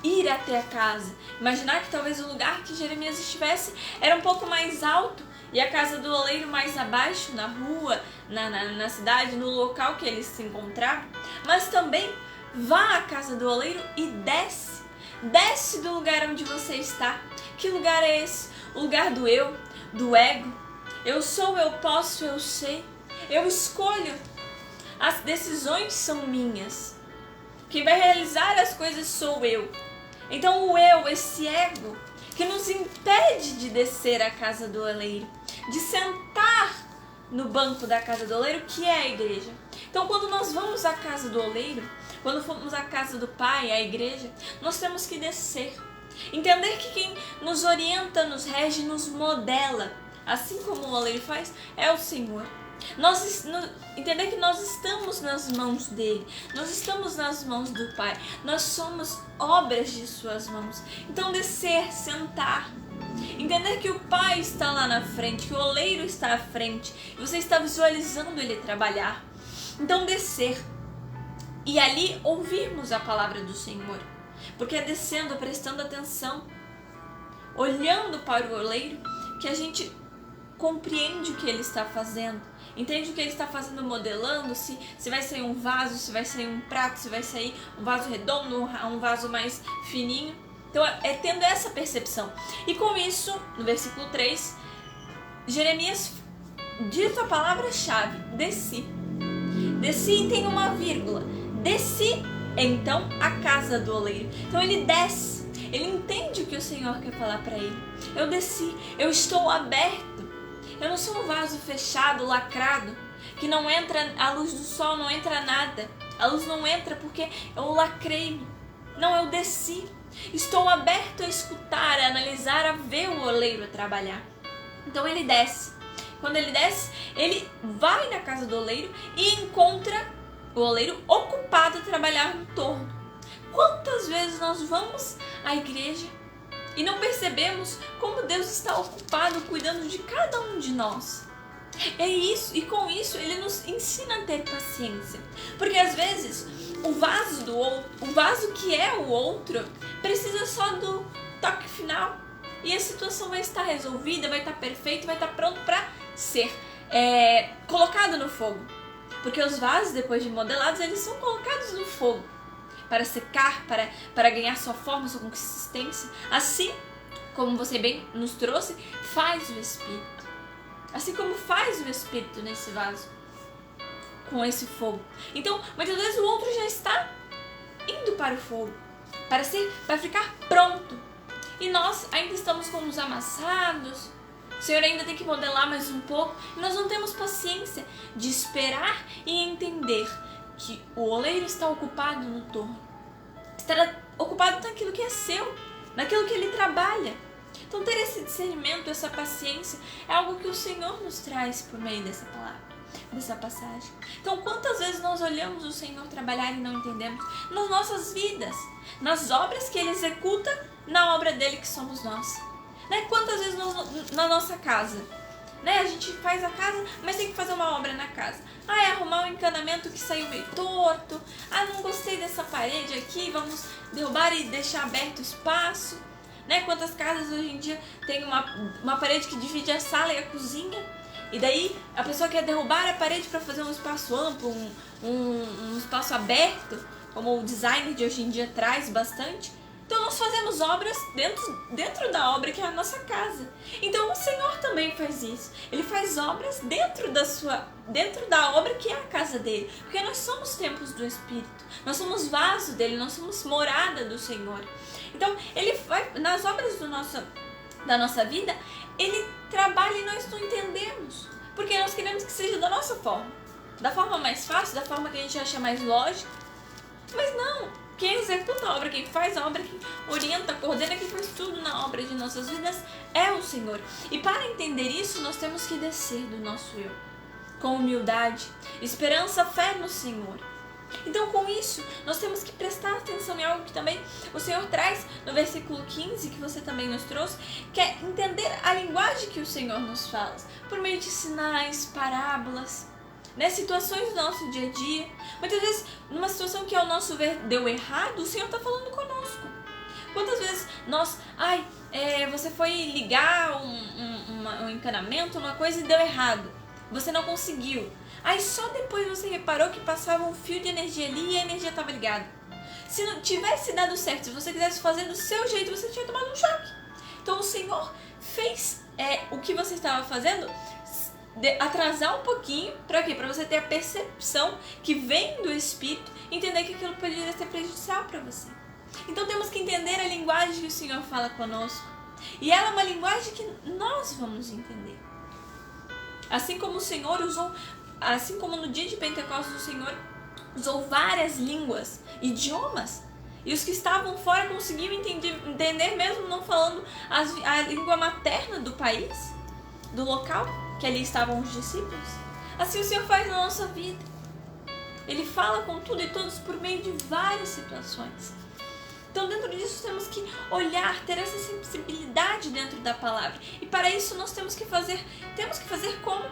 ir até a casa, imaginar que talvez o lugar que Jeremias estivesse era um pouco mais alto e a casa do oleiro mais abaixo, na rua, na cidade, no local que ele se encontrava, mas também vá à casa do oleiro e desce do lugar onde você está. Que lugar é esse? O lugar do eu, do ego. Eu sou, eu posso, eu sei. Eu escolho. As decisões são minhas. Quem vai realizar as coisas sou eu. Então o eu, esse ego, que nos impede de descer à casa do oleiro, de sentar no banco da casa do oleiro, que é a igreja. Então quando nós vamos à casa do oleiro, quando formos à casa do Pai, a igreja, nós temos que descer. Entender que quem nos orienta, nos rege, nos modela, assim como o oleiro faz, é o Senhor. Entender que nós estamos nas mãos dele, nós estamos nas mãos do Pai, nós somos obras de suas mãos. Então descer, sentar, entender que o Pai está lá na frente, que o oleiro está à frente, e você está visualizando ele trabalhar. Então descer e ali ouvirmos a palavra do Senhor, porque é descendo, prestando atenção, olhando para o oleiro, que a gente compreende o que ele está fazendo, entende o que ele está fazendo, modelando, se vai sair um vaso, se vai sair um prato, se vai sair um vaso redondo, um vaso mais fininho. Então é tendo essa percepção. E com isso, no versículo 3, Jeremias diz a palavra-chave, desci. Desci e tem uma vírgula. Desci, então, a casa do oleiro. Então ele desce, ele entende o que o Senhor quer falar para ele. Eu desci, eu estou aberto. Eu não sou um vaso fechado, lacrado, que não entra a luz do sol, não entra nada. A luz não entra porque eu lacrei. Não, eu desci. Estou aberto a escutar, a analisar, a ver o oleiro trabalhar. Então ele desce. Quando ele desce, ele vai na casa do oleiro e encontra o oleiro ocupado a trabalhar no torno. Quantas vezes nós vamos à igreja e não percebemos como Deus está ocupado cuidando de cada um de nós? É isso, e com isso ele nos ensina a ter paciência. Porque às vezes o vaso que é o outro precisa só do toque final. E a situação vai estar resolvida, vai estar perfeita, vai estar pronto para ser colocado no fogo. Porque os vasos, depois de modelados, eles são colocados no fogo para secar, para ganhar sua forma, sua consistência. Assim como você bem nos trouxe, faz o Espírito. Assim como faz o Espírito nesse vaso, com esse fogo. Então, muitas vezes o outro já está indo para o fogo, para ficar pronto. E nós ainda estamos com os amassados. O Senhor ainda tem que modelar mais um pouco. E nós não temos paciência de esperar e entender que o oleiro está ocupado no torno. Está ocupado naquilo que é seu, naquilo que ele trabalha. Então ter esse discernimento, essa paciência, é algo que o Senhor nos traz por meio dessa palavra, dessa passagem. Então quantas vezes nós olhamos o Senhor trabalhar e não entendemos? Nas nossas vidas, nas obras que Ele executa, na obra dele que somos nós. Né? Quantas vezes na nossa casa, né? A gente faz a casa, mas tem que fazer uma obra na casa. É arrumar um encanamento que saiu meio torto. Não gostei dessa parede aqui, vamos derrubar e deixar aberto o espaço. Né? Quantas casas hoje em dia tem uma parede que divide a sala e a cozinha, e daí a pessoa quer derrubar a parede para fazer um espaço amplo, um espaço aberto, como o design de hoje em dia traz bastante. Então nós fazemos obras dentro da obra que é a nossa casa. Então o Senhor também faz isso. Ele faz obras dentro da obra que é a casa dele. Porque nós somos templos do Espírito. Nós somos vaso dele, nós somos morada do Senhor. Então ele vai, nas obras da nossa vida, ele trabalha e nós não entendemos. Porque nós queremos que seja da nossa forma. Da forma mais fácil, da forma que a gente acha mais lógica. Mas não. Quem executa a obra, quem faz a obra, quem orienta, coordena, quem faz tudo na obra de nossas vidas é o Senhor. E para entender isso, nós temos que descer do nosso eu, com humildade, esperança, fé no Senhor. Então, com isso, nós temos que prestar atenção em algo que também o Senhor traz no versículo 15, que você também nos trouxe, que é entender a linguagem que o Senhor nos fala, por meio de sinais, parábolas, né, situações do nosso dia a dia. Muitas vezes, numa situação que ao nosso ver deu errado, o Senhor está falando conosco. Quantas vezes nós, você foi ligar um encanamento, uma coisa e deu errado. Você não conseguiu. Aí só depois você reparou que passava um fio de energia ali e a energia estava ligada. Se não tivesse dado certo, se você quisesse fazer do seu jeito, você tinha tomado um choque. Então o Senhor fez o que você estava fazendo atrasar um pouquinho, para quê? Para você ter a percepção que vem do Espírito, entender que aquilo poderia ser prejudicial para você. Então temos que entender a linguagem que o Senhor fala conosco. E ela é uma linguagem que nós vamos entender. Assim como o Senhor usou, assim como no dia de Pentecostes o Senhor usou várias línguas, idiomas, e os que estavam fora conseguiam entender mesmo não falando a língua materna do país, do local que ali estavam os discípulos. Assim o Senhor faz na nossa vida. Ele fala com tudo e todos por meio de várias situações. Então dentro disso temos que olhar, ter essa sensibilidade dentro da palavra. E para isso nós temos que fazer como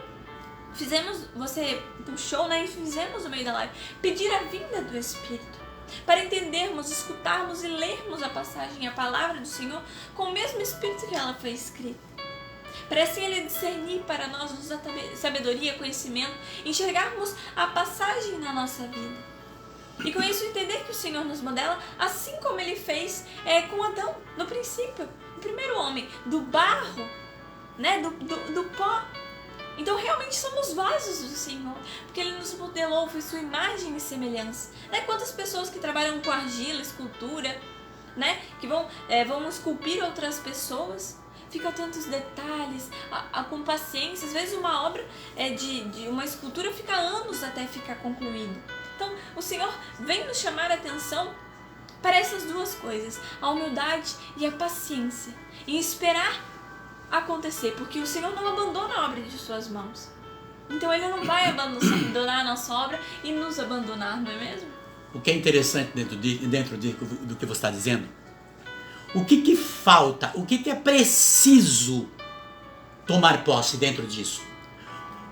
fizemos, você puxou, né, e fizemos no meio da live, pedir a vinda do Espírito. Para entendermos, escutarmos e lermos a passagem, a palavra do Senhor com o mesmo Espírito que ela foi escrita. Para assim Ele discernir para nós, nos dar sabedoria, conhecimento, enxergarmos a passagem na nossa vida. E com isso entender que o Senhor nos modela, assim como Ele fez com Adão, no princípio, o primeiro homem, do barro, né, do pó. Então realmente somos vasos do Senhor, porque Ele nos modelou, foi sua imagem e semelhança. Né? Quantas pessoas que trabalham com argila, escultura, né, que vão esculpir outras pessoas, ficam tantos detalhes, com paciência. Às vezes uma obra de uma escultura fica anos até ficar concluído. Então o Senhor vem nos chamar a atenção para essas duas coisas, a humildade e a paciência, em esperar acontecer, porque o Senhor não abandona a obra de suas mãos. Então Ele não vai abandonar a nossa obra e nos abandonar, não é mesmo? O que é interessante dentro do que você está dizendo, o que falta, o que é preciso tomar posse dentro disso?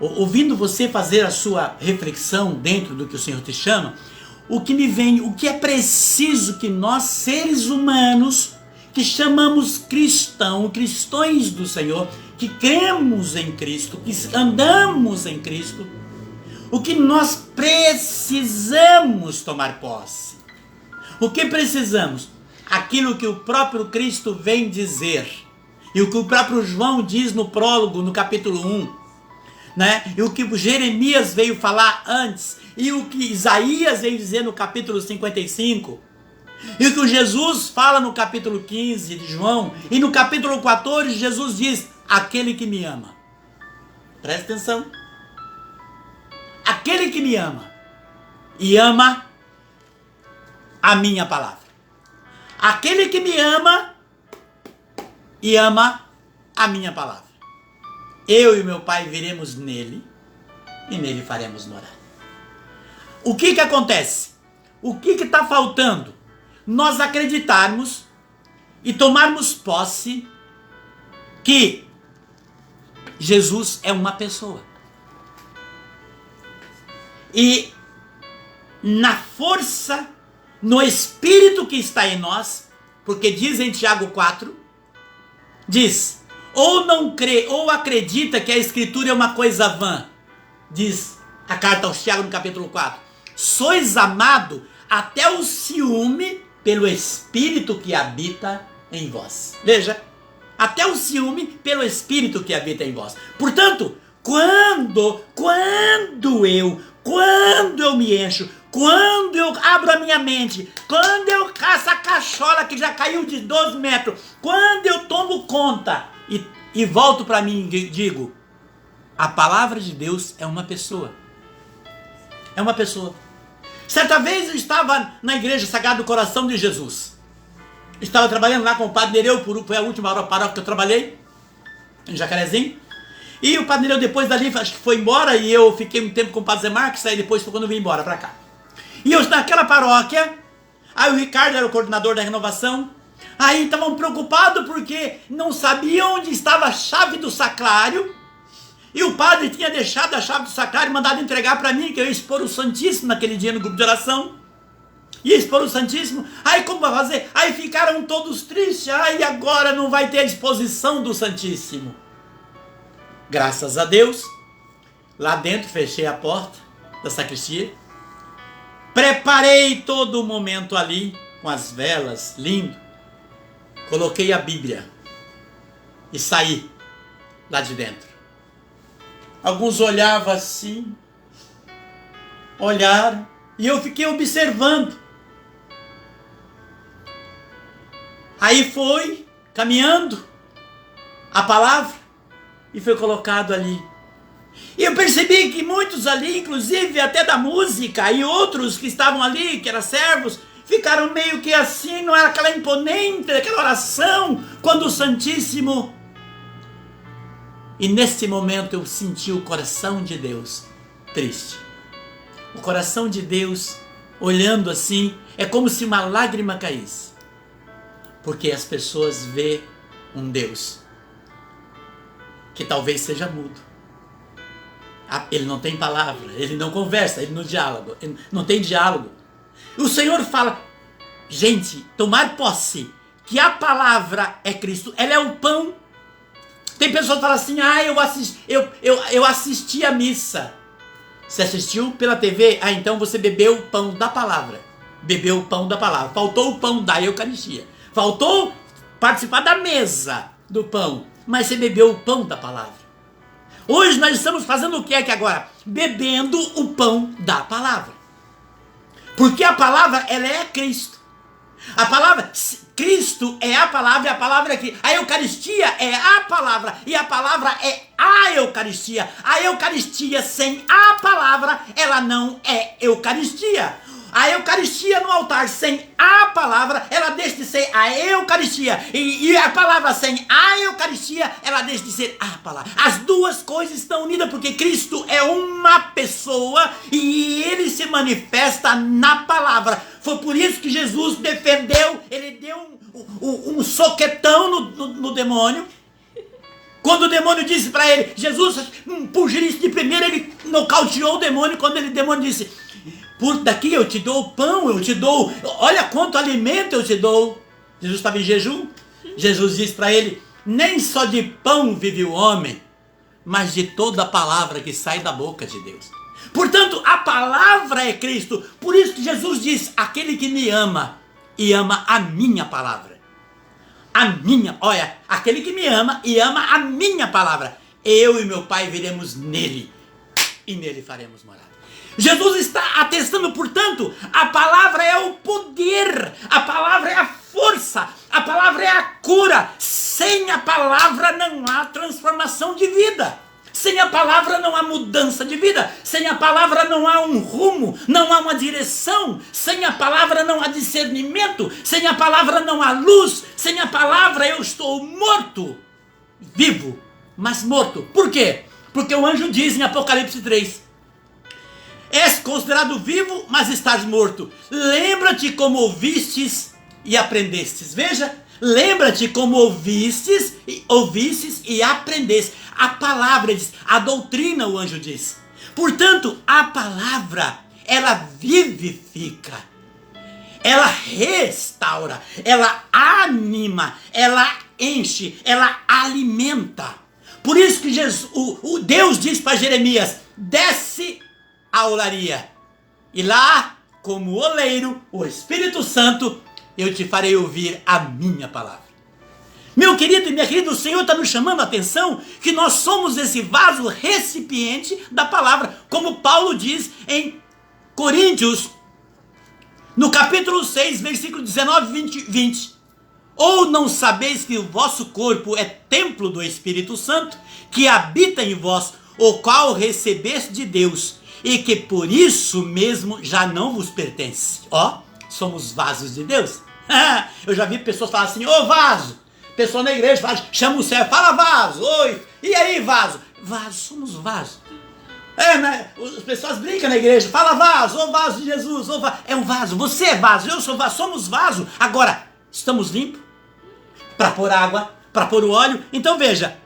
ouvindo você fazer a sua reflexão dentro do que o Senhor te chama, o que me vem, o que é preciso que nós, seres humanos, que chamamos cristãos do Senhor, que cremos em Cristo, que andamos em Cristo, o que nós precisamos tomar posse. O que precisamos? Aquilo que o próprio Cristo vem dizer, e o que o próprio João diz no prólogo, no capítulo 1, né? E o que Jeremias veio falar antes, e o que Isaías veio dizer no capítulo 55, e o que Jesus fala no capítulo 15 de João, e no capítulo 14 Jesus diz: aquele que me ama. Presta atenção. Aquele que me ama e ama a minha palavra. Aquele que me ama e ama a minha palavra. Eu e meu Pai viremos nele e nele faremos morar. O que acontece? O que está faltando? Nós acreditarmos e tomarmos posse que Jesus é uma pessoa. E na força, no Espírito que está em nós, porque diz em Tiago 4, diz: ou não crê, ou acredita que a Escritura é uma coisa vã, diz a carta aos Tiago no capítulo 4, sois amado até o ciúme pelo Espírito que habita em vós. Veja, até o ciúme pelo Espírito que habita em vós. Portanto, quando eu me encho, quando eu abro a minha mente, quando eu caço a cachola que já caiu de 12 metros, quando eu tomo conta e volto para mim e digo: a palavra de Deus é uma pessoa. É uma pessoa. Certa vez eu estava na igreja Sagrado Coração de Jesus. Estava trabalhando lá com o Padre Nereu, foi a última paróquia que eu trabalhei, em Jacarezinho. E o Padre Nereu depois dali, acho que foi embora, e eu fiquei um tempo com o Padre Zé Marques, aí depois foi quando eu vim embora para cá. E eu naquela paróquia, aí o Ricardo era o coordenador da renovação, aí estavam preocupados porque não sabiam onde estava a chave do sacrário, e o padre tinha deixado a chave do sacrário e mandado entregar para mim, que eu ia expor o Santíssimo naquele dia no grupo de oração. Ia expor o Santíssimo. Aí como vai fazer? Aí ficaram todos tristes. Aí agora não vai ter a exposição do Santíssimo. Graças a Deus, lá dentro fechei a porta da sacristia. Preparei todo o momento ali, com as velas, lindo. Coloquei a Bíblia e saí lá de dentro. Alguns olhavam assim, olharam, e eu fiquei observando. Aí foi caminhando a palavra e foi colocado ali. E eu percebi que muitos ali, inclusive até da música, e outros que estavam ali, que eram servos, ficaram meio que assim, não era aquela imponente, aquela oração, quando o Santíssimo... E nesse momento eu senti o coração de Deus triste. O coração de Deus olhando assim, é como se uma lágrima caísse. Porque as pessoas vê um Deus que talvez seja mudo. Ele não tem palavra, ele não conversa, ele não diálogo, ele não tem diálogo. O Senhor fala, gente, tomar posse que a palavra é Cristo, ela é o pão. Tem pessoas que falam assim, eu assisti a missa. Você assistiu pela TV? Ah, então você bebeu o pão da palavra. Bebeu o pão da palavra. Faltou o pão da Eucaristia. Faltou participar da mesa do pão. Mas você bebeu o pão da palavra. Hoje nós estamos fazendo o que aqui agora? Bebendo o pão da palavra. Porque a palavra, ela é Cristo. A palavra, Cristo é a palavra, e a palavra é Cristo. A Eucaristia é a palavra, e a palavra é a Eucaristia. A Eucaristia sem a palavra, ela não é Eucaristia. A Eucaristia no altar sem a palavra, ela deixa de ser a Eucaristia. E a palavra sem a Eucaristia, ela deixa de ser a palavra. As duas coisas estão unidas porque Cristo é uma pessoa e ele se manifesta na palavra. Foi por isso que Jesus defendeu, ele deu um soquetão no demônio. Quando o demônio disse para ele, Jesus, por isso de primeiro ele nocauteou o demônio, quando o demônio disse, por daqui eu te dou pão, eu te dou, olha quanto alimento eu te dou. Jesus estava em jejum. Jesus disse para ele, nem só de pão vive o homem, mas de toda a palavra que sai da boca de Deus. Portanto, a palavra é Cristo. Por isso que Jesus diz, aquele que me ama e ama a minha palavra. Olha, aquele que me ama e ama a minha palavra. Eu e meu Pai viremos nele e nele faremos morada. Jesus está atestando, portanto, a palavra é o poder, a palavra é a força, a palavra é a cura. Sem a palavra não há transformação de vida. Sem a palavra não há mudança de vida. Sem a palavra não há um rumo, não há uma direção. Sem a palavra não há discernimento. Sem a palavra não há luz. Sem a palavra eu estou morto. Vivo, mas morto. Por quê? Porque o anjo diz em Apocalipse 3, és considerado vivo, mas estás morto. Lembra-te como ouvistes e aprendestes. Veja, lembra-te como ouvistes e aprendestes. A palavra diz, a doutrina, o anjo diz. Portanto, a palavra, ela vivifica, ela restaura, ela anima, ela enche, ela alimenta. Por isso que o Deus diz para Jeremias, desce a olaria, e lá, como oleiro, o Espírito Santo, eu te farei ouvir a minha palavra. Meu querido e minha querida, o Senhor está nos chamando a atenção que nós somos esse vaso recipiente da palavra, como Paulo diz em Coríntios, no capítulo 6, versículo 19 e 20. Ou não sabeis que o vosso corpo é templo do Espírito Santo, que habita em vós, o qual recebeste de Deus, e que por isso mesmo já não vos pertence. Ó, somos vasos de Deus. Eu já vi pessoas falar assim, ô vaso. Pessoa na igreja fala, chama o céu, fala vaso, oi, e aí vaso? Vaso, somos vaso. Né? As pessoas brincam na igreja, fala vaso, ô vaso de Jesus, ô vaso. É um vaso, você é vaso, eu sou vaso, somos vaso. Agora, estamos limpos para pôr água, para pôr o óleo. Então veja,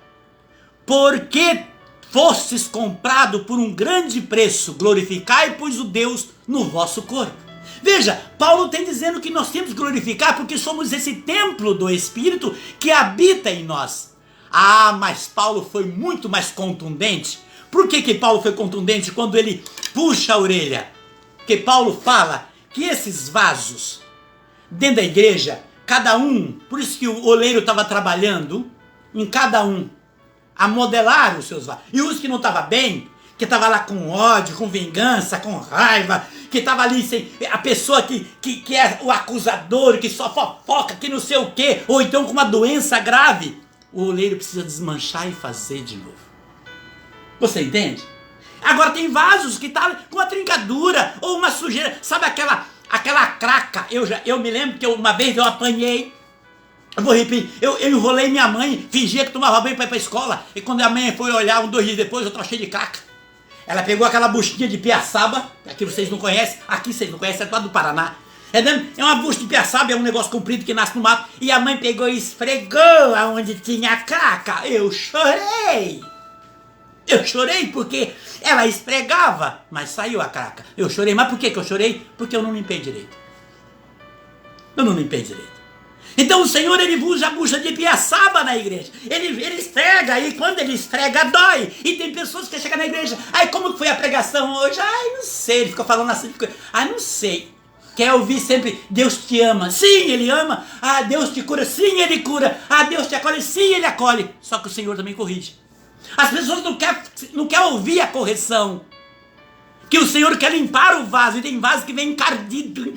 porque fostes comprado por um grande preço, glorificai, pois o Deus no vosso corpo. Veja, Paulo tem dizendo que nós temos que glorificar porque somos esse templo do Espírito que habita em nós. Ah, mas Paulo foi muito mais contundente. Por que Paulo foi contundente quando ele puxa a orelha? Porque Paulo fala que esses vasos, dentro da igreja, cada um, por isso que o oleiro estava trabalhando em cada um, a modelar os seus vasos. E os que não estavam bem, que estava lá com ódio, com vingança, com raiva, que estava ali sem a pessoa que é o acusador, que só fofoca, que não sei o quê, ou então com uma doença grave, o oleiro precisa desmanchar e fazer de novo. Você entende? Agora tem vasos que tá com uma trincadura ou uma sujeira, sabe aquela craca? Eu me lembro que uma vez eu apanhei. Eu vou repetir, eu enrolei minha mãe, fingia que tomava banho para ir para a escola, e quando a mãe foi olhar 2 dias depois, eu estava cheio de craca. Ela pegou aquela buchinha de piaçaba, aqui vocês não conhecem, aqui vocês não conhecem, é lá do Paraná. É uma bucha de piaçaba, é um negócio comprido que nasce no mato, e a mãe pegou e esfregou aonde tinha a craca. Eu chorei porque ela esfregava, mas saiu a craca. Eu chorei, mas por que eu chorei? Porque eu não limpei direito. Então o Senhor, ele usa a bucha de piaçaba na igreja. Ele esfrega, e quando ele esfrega, dói. E tem pessoas que chegam na igreja, como que foi a pregação hoje? Não sei, ele fica falando assim, não sei. Quer ouvir sempre, Deus te ama. Sim, ele ama. Deus te cura. Sim, ele cura. Deus te acolhe. Sim, ele acolhe. Só que o Senhor também corrige. As pessoas não querem ouvir a correção. Que o Senhor quer limpar o vaso, e tem vaso que vem encardido,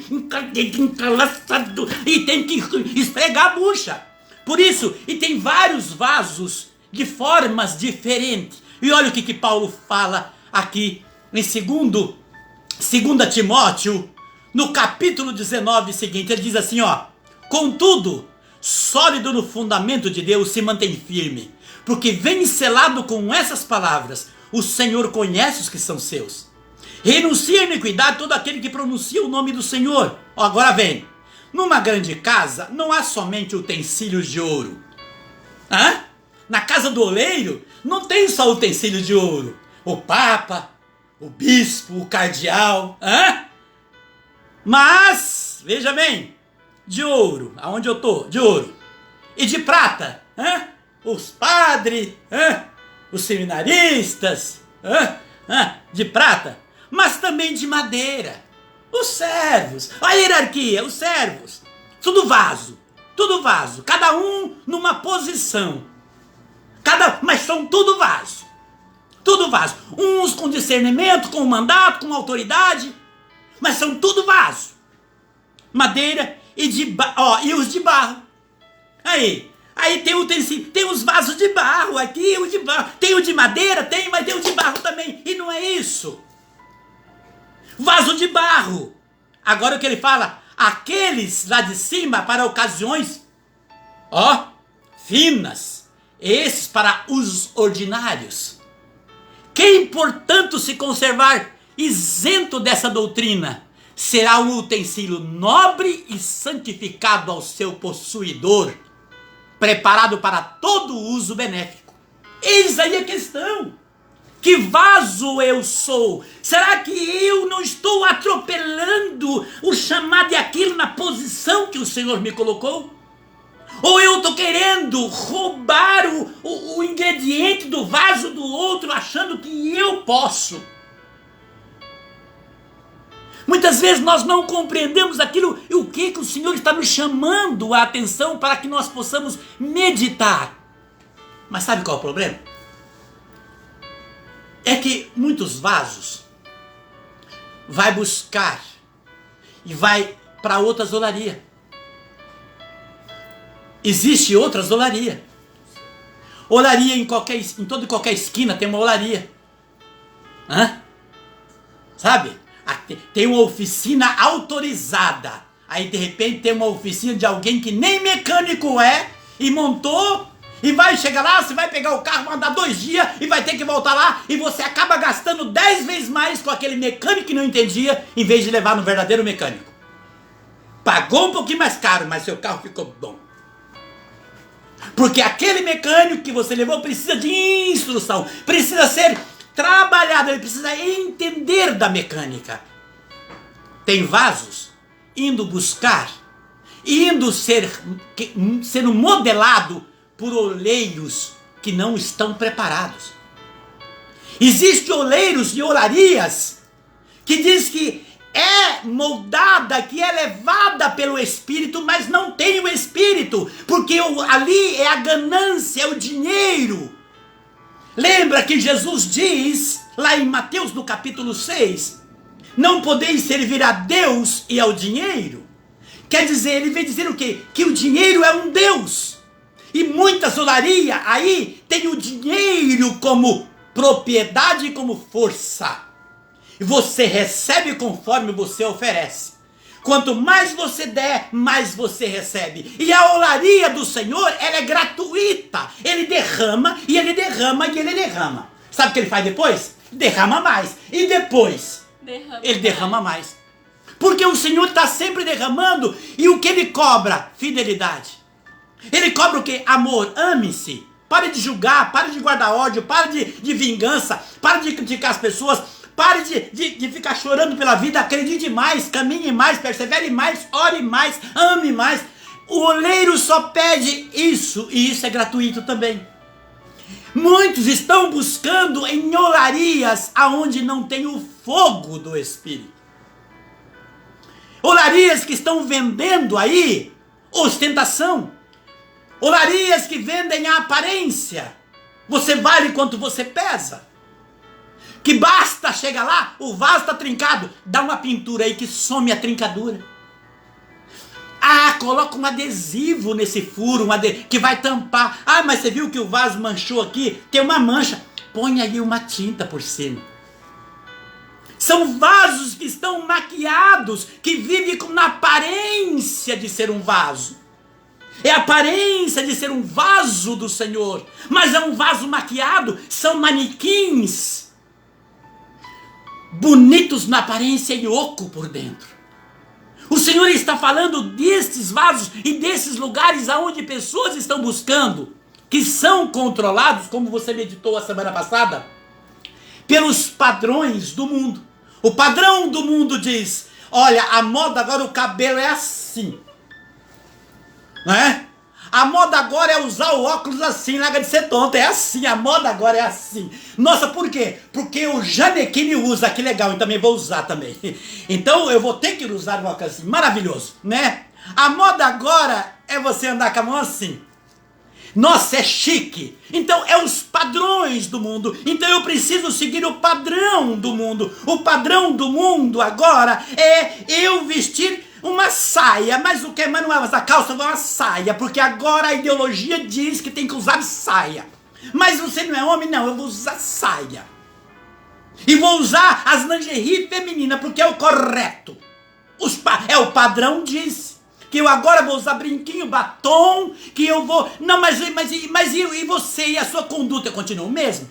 encalaçado, e tem que esfregar a bucha. Por isso, e tem vários vasos de formas diferentes. E olha o que Paulo fala aqui em 2 Timóteo, no capítulo 19 seguinte, ele diz assim, contudo, sólido no fundamento de Deus, se mantém firme, porque vem selado com essas palavras, o Senhor conhece os que são seus. Renuncia à iniquidade todo aquele que pronuncia o nome do Senhor. Agora vem. Numa grande casa não há somente utensílios de ouro. na casa do oleiro, não tem só utensílio de ouro. O papa, o bispo, o cardeal, mas, veja bem, de ouro, aonde eu estou? De ouro. E de prata, os padres, os seminaristas, de prata, mas também de madeira. Os servos, a hierarquia, os servos, tudo vaso, cada um numa posição, mas são tudo vaso, uns com discernimento, com mandato, com autoridade, mas são tudo vaso, madeira e os de barro. Aí tem os vasos de barro aqui, o de barro, tem o de madeira, mas tem o de barro também, e não é isso. Vaso de barro. Agora o que ele fala? Aqueles lá de cima para ocasiões, finas. Esses para usos ordinários. Quem, portanto, se conservar isento dessa doutrina, será um utensílio nobre e santificado ao seu possuidor, preparado para todo uso benéfico. Eis aí a questão. Que vaso eu sou? Será que eu não estou atropelando o chamado e aquilo na posição que o Senhor me colocou? Ou eu estou querendo roubar o ingrediente do vaso do outro, achando que eu posso? Muitas vezes nós não compreendemos aquilo e o que o Senhor está nos chamando a atenção para que nós possamos meditar. Mas sabe qual é o problema? É que muitos vasos vai buscar e vai para outras olarias. Existe outras olarias. Olaria em toda e qualquer esquina tem uma olaria. Sabe? Tem uma oficina autorizada. Aí de repente tem uma oficina de alguém que nem mecânico é e montou. E vai chegar lá, você vai pegar o carro, andar 2 dias e vai ter que voltar lá. E você acaba gastando 10 vezes mais com aquele mecânico que não entendia, em vez de levar no verdadeiro mecânico. Pagou um pouquinho mais caro, mas seu carro ficou bom. Porque aquele mecânico que você levou precisa de instrução, precisa ser trabalhado, ele precisa entender da mecânica. Tem vasos indo buscar, sendo modelado por oleiros que não estão preparados. Existem oleiros e olarias que diz que é moldada, que é levada pelo Espírito, mas não tem o Espírito, porque ali é a ganância, é o dinheiro. Lembra que Jesus diz, lá em Mateus no capítulo 6, não podeis servir a Deus e ao dinheiro? Quer dizer, ele vem dizer o quê? Que o dinheiro é um Deus. E muitas olarias aí tem o dinheiro como propriedade e como força. E você recebe conforme você oferece. Quanto mais você der, mais você recebe. E a olaria do Senhor, ela é gratuita. Ele derrama, e ele derrama, e ele derrama. Sabe o que ele faz depois? Derrama mais. E depois? Ele derrama mais. Porque o Senhor está sempre derramando. E o que ele cobra? Fidelidade. Ele cobra o quê? Amor. Ame-se. Pare de julgar, pare de guardar ódio, pare de vingança, pare de criticar as pessoas, pare de ficar chorando pela vida, acredite mais, caminhe mais, persevere mais, ore mais, ame mais. O oleiro só pede isso, e isso é gratuito também. Muitos estão buscando em olarias aonde não tem o fogo do Espírito. Olarias que estão vendendo aí ostentação. Olarias que vendem a aparência. Você vale quanto você pesa. Que basta, chega lá, o vaso está trincado. Dá uma pintura aí que some a trincadura. Coloca um adesivo nesse furo, que vai tampar. Mas você viu que o vaso manchou aqui? Tem uma mancha. Põe aí uma tinta por cima. São vasos que estão maquiados, que vivem na aparência de ser um vaso. É a aparência de ser um vaso do Senhor, mas é um vaso maquiado, são manequins, bonitos na aparência e oco por dentro. O Senhor está falando destes vasos e desses lugares aonde pessoas estão buscando que são controlados, como você meditou a semana passada, pelos padrões do mundo. O padrão do mundo diz, olha, a moda agora, o cabelo é assim, não é? A moda agora é usar o óculos assim, larga de ser tonto, é assim, a moda agora é assim. Nossa, por quê? Porque o Janequine usa, que legal, eu também vou usar também. Então eu vou ter que usar o óculos assim, maravilhoso, né? A moda agora é você andar com a mão assim. Nossa, é chique. Então é os padrões do mundo. Então eu preciso seguir o padrão do mundo. O padrão do mundo agora é eu vestir uma saia. Mas o que? Mas não é uma calça, não é uma saia. Porque agora a ideologia diz que tem que usar saia. Mas você não é homem? Não, eu vou usar saia. E vou usar as lingerie femininas porque é o correto. É o padrão diz. Que eu agora vou usar brinquinho, batom, que eu vou... Não, mas e você e a sua conduta? Eu continuo mesmo.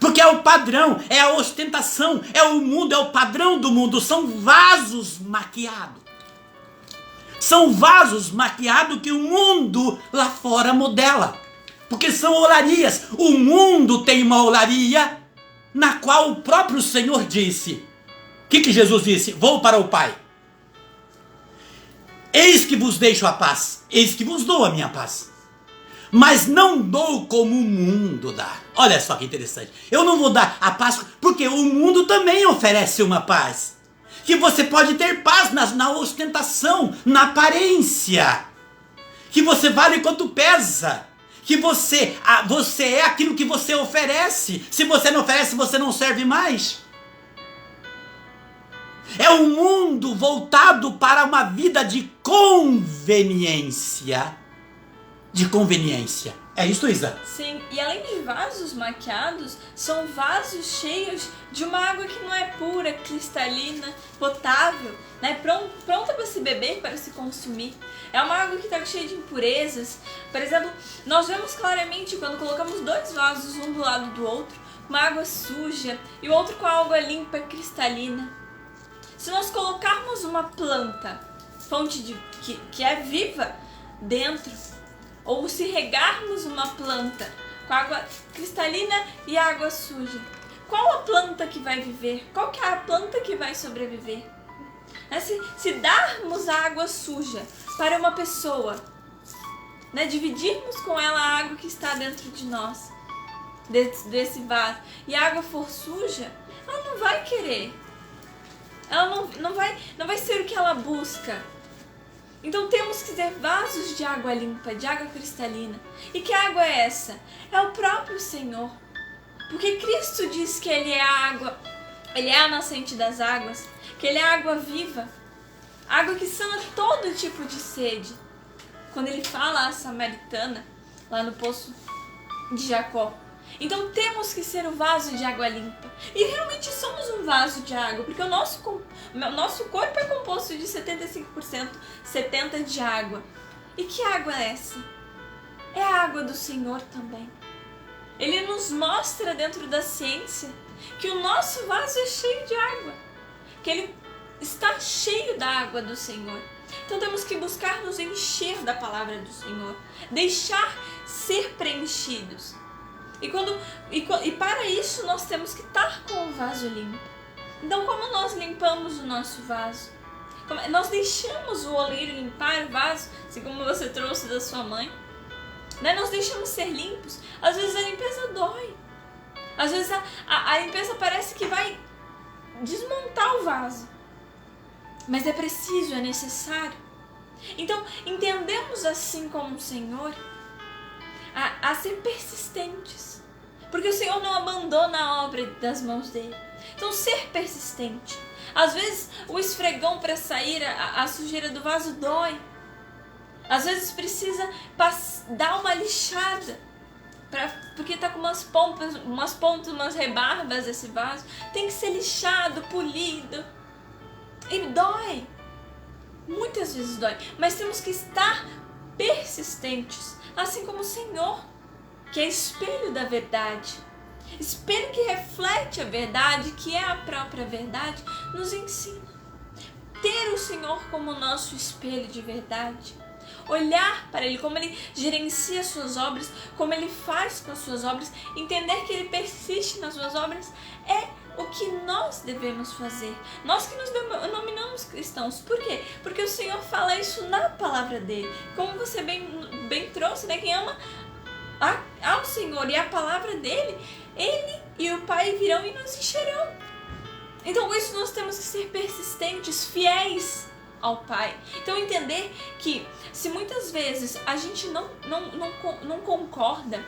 Porque é o padrão, é a ostentação, é o mundo, é o padrão do mundo. São vasos maquiados. São vasos maquiados que o mundo lá fora modela. Porque são olarias. O mundo tem uma olaria na qual o próprio Senhor disse. O que Jesus disse? Vou para o Pai. Eis que vos deixo a paz, eis que vos dou a minha paz. Mas não dou como o mundo dá. Olha só que interessante. Eu não vou dar a paz, porque o mundo também oferece uma paz. Que você pode ter paz na ostentação, na aparência. Que você vale quanto pesa. Que você é aquilo que você oferece. Se você não oferece, você não serve mais. É um mundo voltado para uma vida de conveniência. De conveniência. É isso, Isa? Sim, e além de vasos maquiados, são vasos cheios de uma água que não é pura, cristalina, potável, né? Pronta para se beber, para se consumir. É uma água que está cheia de impurezas. Por exemplo, nós vemos claramente quando colocamos dois vasos um do lado do outro, uma água suja e o outro com a água limpa, cristalina. Se nós colocarmos uma planta, fonte que é viva, dentro, ou se regarmos uma planta com água cristalina e água suja, qual a planta que vai viver? Qual que é a planta que vai sobreviver? Se darmos a água suja para uma pessoa, né, dividirmos com ela a água que está dentro de nós, desse vaso, e a água for suja, ela não vai querer. Ela não vai ser o que ela busca. Então temos que ter vasos de água limpa, de água cristalina. E que água é essa? É o próprio Senhor. Porque Cristo diz que Ele é a água, Ele é a nascente das águas, que Ele é a água viva, água que sana todo tipo de sede. Quando Ele fala à samaritana, lá no poço de Jacó. Então temos que ser o vaso de água limpa. E realmente somos um vaso de água, porque o nosso corpo é composto de 75%, 70% de água. E que água é essa? É a água do Senhor também. Ele nos mostra dentro da ciência que o nosso vaso é cheio de água, que ele está cheio da água do Senhor. Então temos que buscar nos encher da palavra do Senhor, deixar ser preenchidos. E para isso nós temos que estar com o vaso limpo. Então como nós limpamos o nosso vaso? Nós deixamos o oleiro limpar o vaso, assim como você trouxe da sua mãe, né? Nós deixamos ser limpos. Às vezes a limpeza dói. Às vezes a limpeza parece que vai desmontar o vaso. Mas é preciso, é necessário. Então entendemos assim como o Senhor a ser persistentes. Porque o Senhor não abandona a obra das mãos dele. Então ser persistente. Às vezes o esfregão para sair a sujeira do vaso dói. Às vezes precisa dar uma lixada. Porque está com umas pontas, umas rebarbas esse vaso. Tem que ser lixado, polido. E dói. Muitas vezes dói. Mas temos que estar persistentes. Assim como o Senhor, que é espelho da verdade. Espelho que reflete a verdade, que é a própria verdade, nos ensina. Ter o Senhor como nosso espelho de verdade. olhar para Ele, como Ele gerencia as suas obras, como Ele faz com as suas obras, entender que Ele persiste nas suas obras, é o que nós devemos fazer. Nós que nos denominamos cristãos. Por quê? Porque o Senhor fala isso na palavra dele. Como você bem trouxe, né? Quem ama ao Senhor e a palavra dele, Ele e o Pai virão e nos encherão. Então, com isso nós temos que ser persistentes, fiéis ao Pai. Então, entender que se muitas vezes a gente não concorda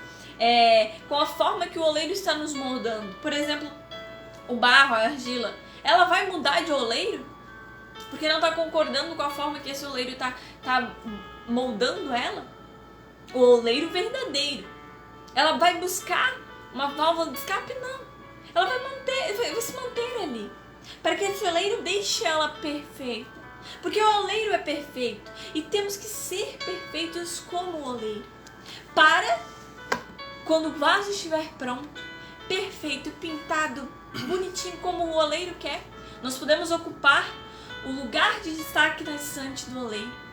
com a forma que o oleiro está nos moldando, por exemplo, o barro, a argila, ela vai mudar de oleiro porque não está concordando com a forma que esse oleiro está moldando ela. O oleiro verdadeiro, ela vai buscar uma válvula de escape? Não. Ela vai se manter ali, para que esse oleiro deixe ela perfeita. Porque o oleiro é perfeito e temos que ser perfeitos como o oleiro, para quando o vaso estiver pronto, perfeito, pintado, bonitinho como o oleiro quer, nós podemos ocupar o lugar de destaque na estante do oleiro.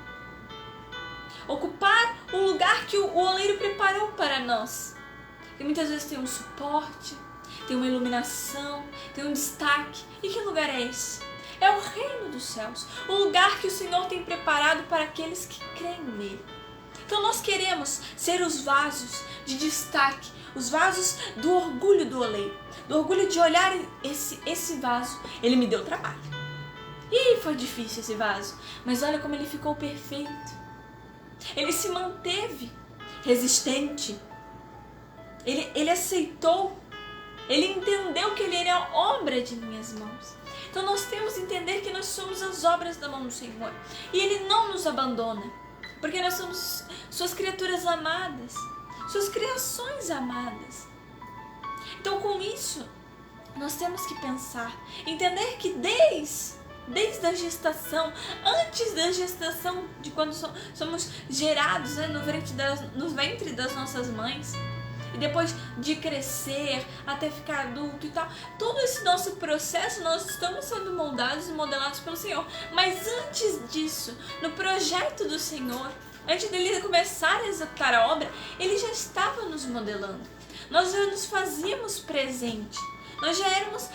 Ocupar o lugar que o oleiro preparou para nós. Que muitas vezes tem um suporte, tem uma iluminação, tem um destaque. E que lugar é esse? É o reino dos céus, o lugar que o Senhor tem preparado para aqueles que creem nele. Então nós queremos ser os vasos de destaque, os vasos do orgulho do oleiro, do orgulho de olhar esse vaso. Ele me deu trabalho. E foi difícil esse vaso, mas olha como ele ficou perfeito. Ele se manteve resistente. Ele aceitou. Ele entendeu que ele era obra de minhas mãos. Então nós temos que entender que nós somos as obras da mão do Senhor. E Ele não nos abandona. Porque nós somos suas criaturas amadas. Suas criações amadas. Então com isso, nós temos que pensar. Entender que desde a gestação, antes da gestação, de quando somos gerados, né, no ventre das nossas mães, e depois de crescer até ficar adulto e tal, todo esse nosso processo nós estamos sendo moldados e modelados pelo Senhor. Mas antes disso, no projeto do Senhor, antes dele começar a executar a obra, ele já estava nos modelando. Nós já nos fazíamos presente. Nós já éramos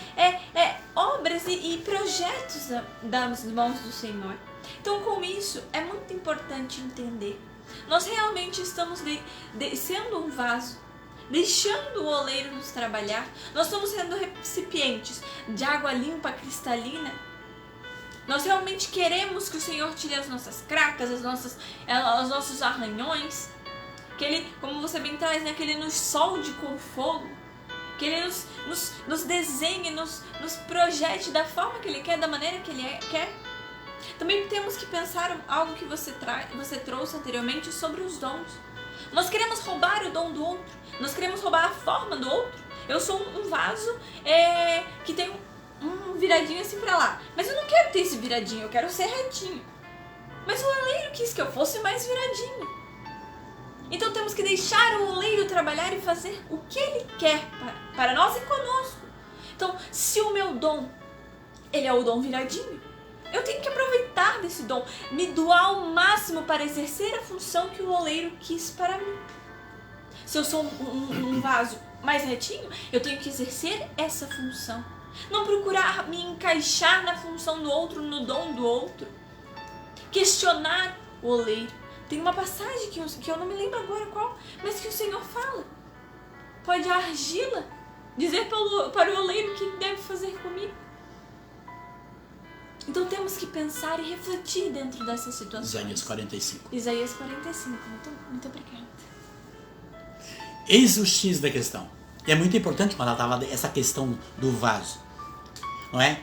obras e projetos das mãos do Senhor. Então, com isso, é muito importante entender. Nós realmente estamos sendo um vaso, deixando o oleiro nos trabalhar. Nós estamos sendo recipientes de água limpa, cristalina. Nós realmente queremos que o Senhor tire as nossas cracas, os nossos arranhões. Que Ele, como você bem traz, né, que Ele nos solde com fogo. Que Ele nos desenhe, nos projete da forma que Ele quer, da maneira que Ele quer. Também temos que pensar algo que você trouxe anteriormente sobre os dons. Nós queremos roubar o dom do outro. Nós queremos roubar a forma do outro. Eu sou um vaso que tem um viradinho assim pra lá. Mas eu não quero ter esse viradinho, eu quero ser retinho. Mas o oleiro quis que eu fosse mais viradinho. Então temos que deixar o oleiro trabalhar e fazer o que ele quer para nós e conosco. Então, se o meu dom, ele é o dom viradinho, eu tenho que aproveitar desse dom, me doar ao máximo para exercer a função que o oleiro quis para mim. Se eu sou um vaso mais retinho, eu tenho que exercer essa função. Não procurar me encaixar na função do outro, no dom do outro. Questionar o oleiro. Tem uma passagem que eu não me lembro agora qual, mas que o Senhor fala. Pode a argila dizer para o oleiro o que deve fazer comigo? Então temos que pensar e refletir dentro dessas situações. Isaías 45. Isaías 45, muito obrigada. Eis o X da questão. E é muito importante quando ela estava essa questão do vaso, não é?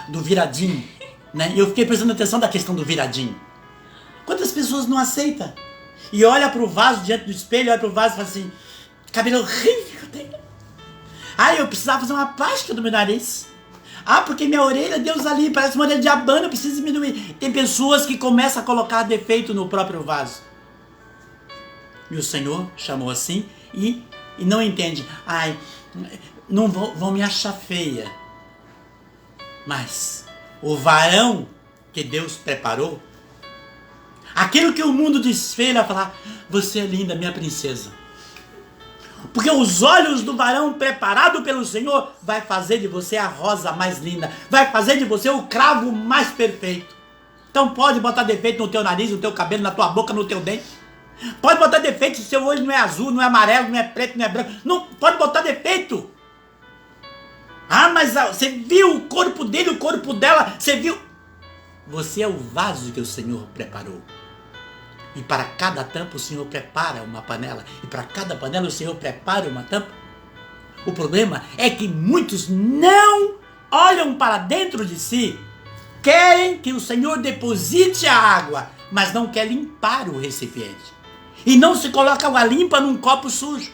Do viradinho, né? E eu fiquei prestando atenção da questão do viradinho. Quantas pessoas não aceitam? E olha para o vaso diante do espelho, olha para o vaso e fala assim, cabelo horrível que eu tenho. Ah, eu precisava fazer uma plástica do meu nariz. Ah, porque minha orelha, Deus ali, parece uma orelha de abano, eu preciso diminuir. Tem pessoas que começam a colocar defeito no próprio vaso. E o Senhor chamou assim e não entende. Ai, não vão me achar feia. Mas o varão que Deus preparou, Aquilo que o mundo desfeira, falar, você é linda, minha princesa. Porque os olhos do varão preparado pelo Senhor vai fazer de você a rosa mais linda, vai fazer de você o cravo mais perfeito. Então pode botar defeito no teu nariz, no teu cabelo, na tua boca, no teu dente. Pode botar defeito se seu olho não é azul, não é amarelo, não é preto, não é branco. Não pode botar defeito. Ah, mas você viu o corpo dele, o corpo dela, você viu. Você é o vaso que o Senhor preparou. E para cada tampa o Senhor prepara uma panela. E para cada panela o Senhor prepara uma tampa. O problema é que muitos não olham para dentro de si. Querem que o Senhor deposite a água, mas não quer limpar o recipiente. E não se coloca água limpa num copo sujo.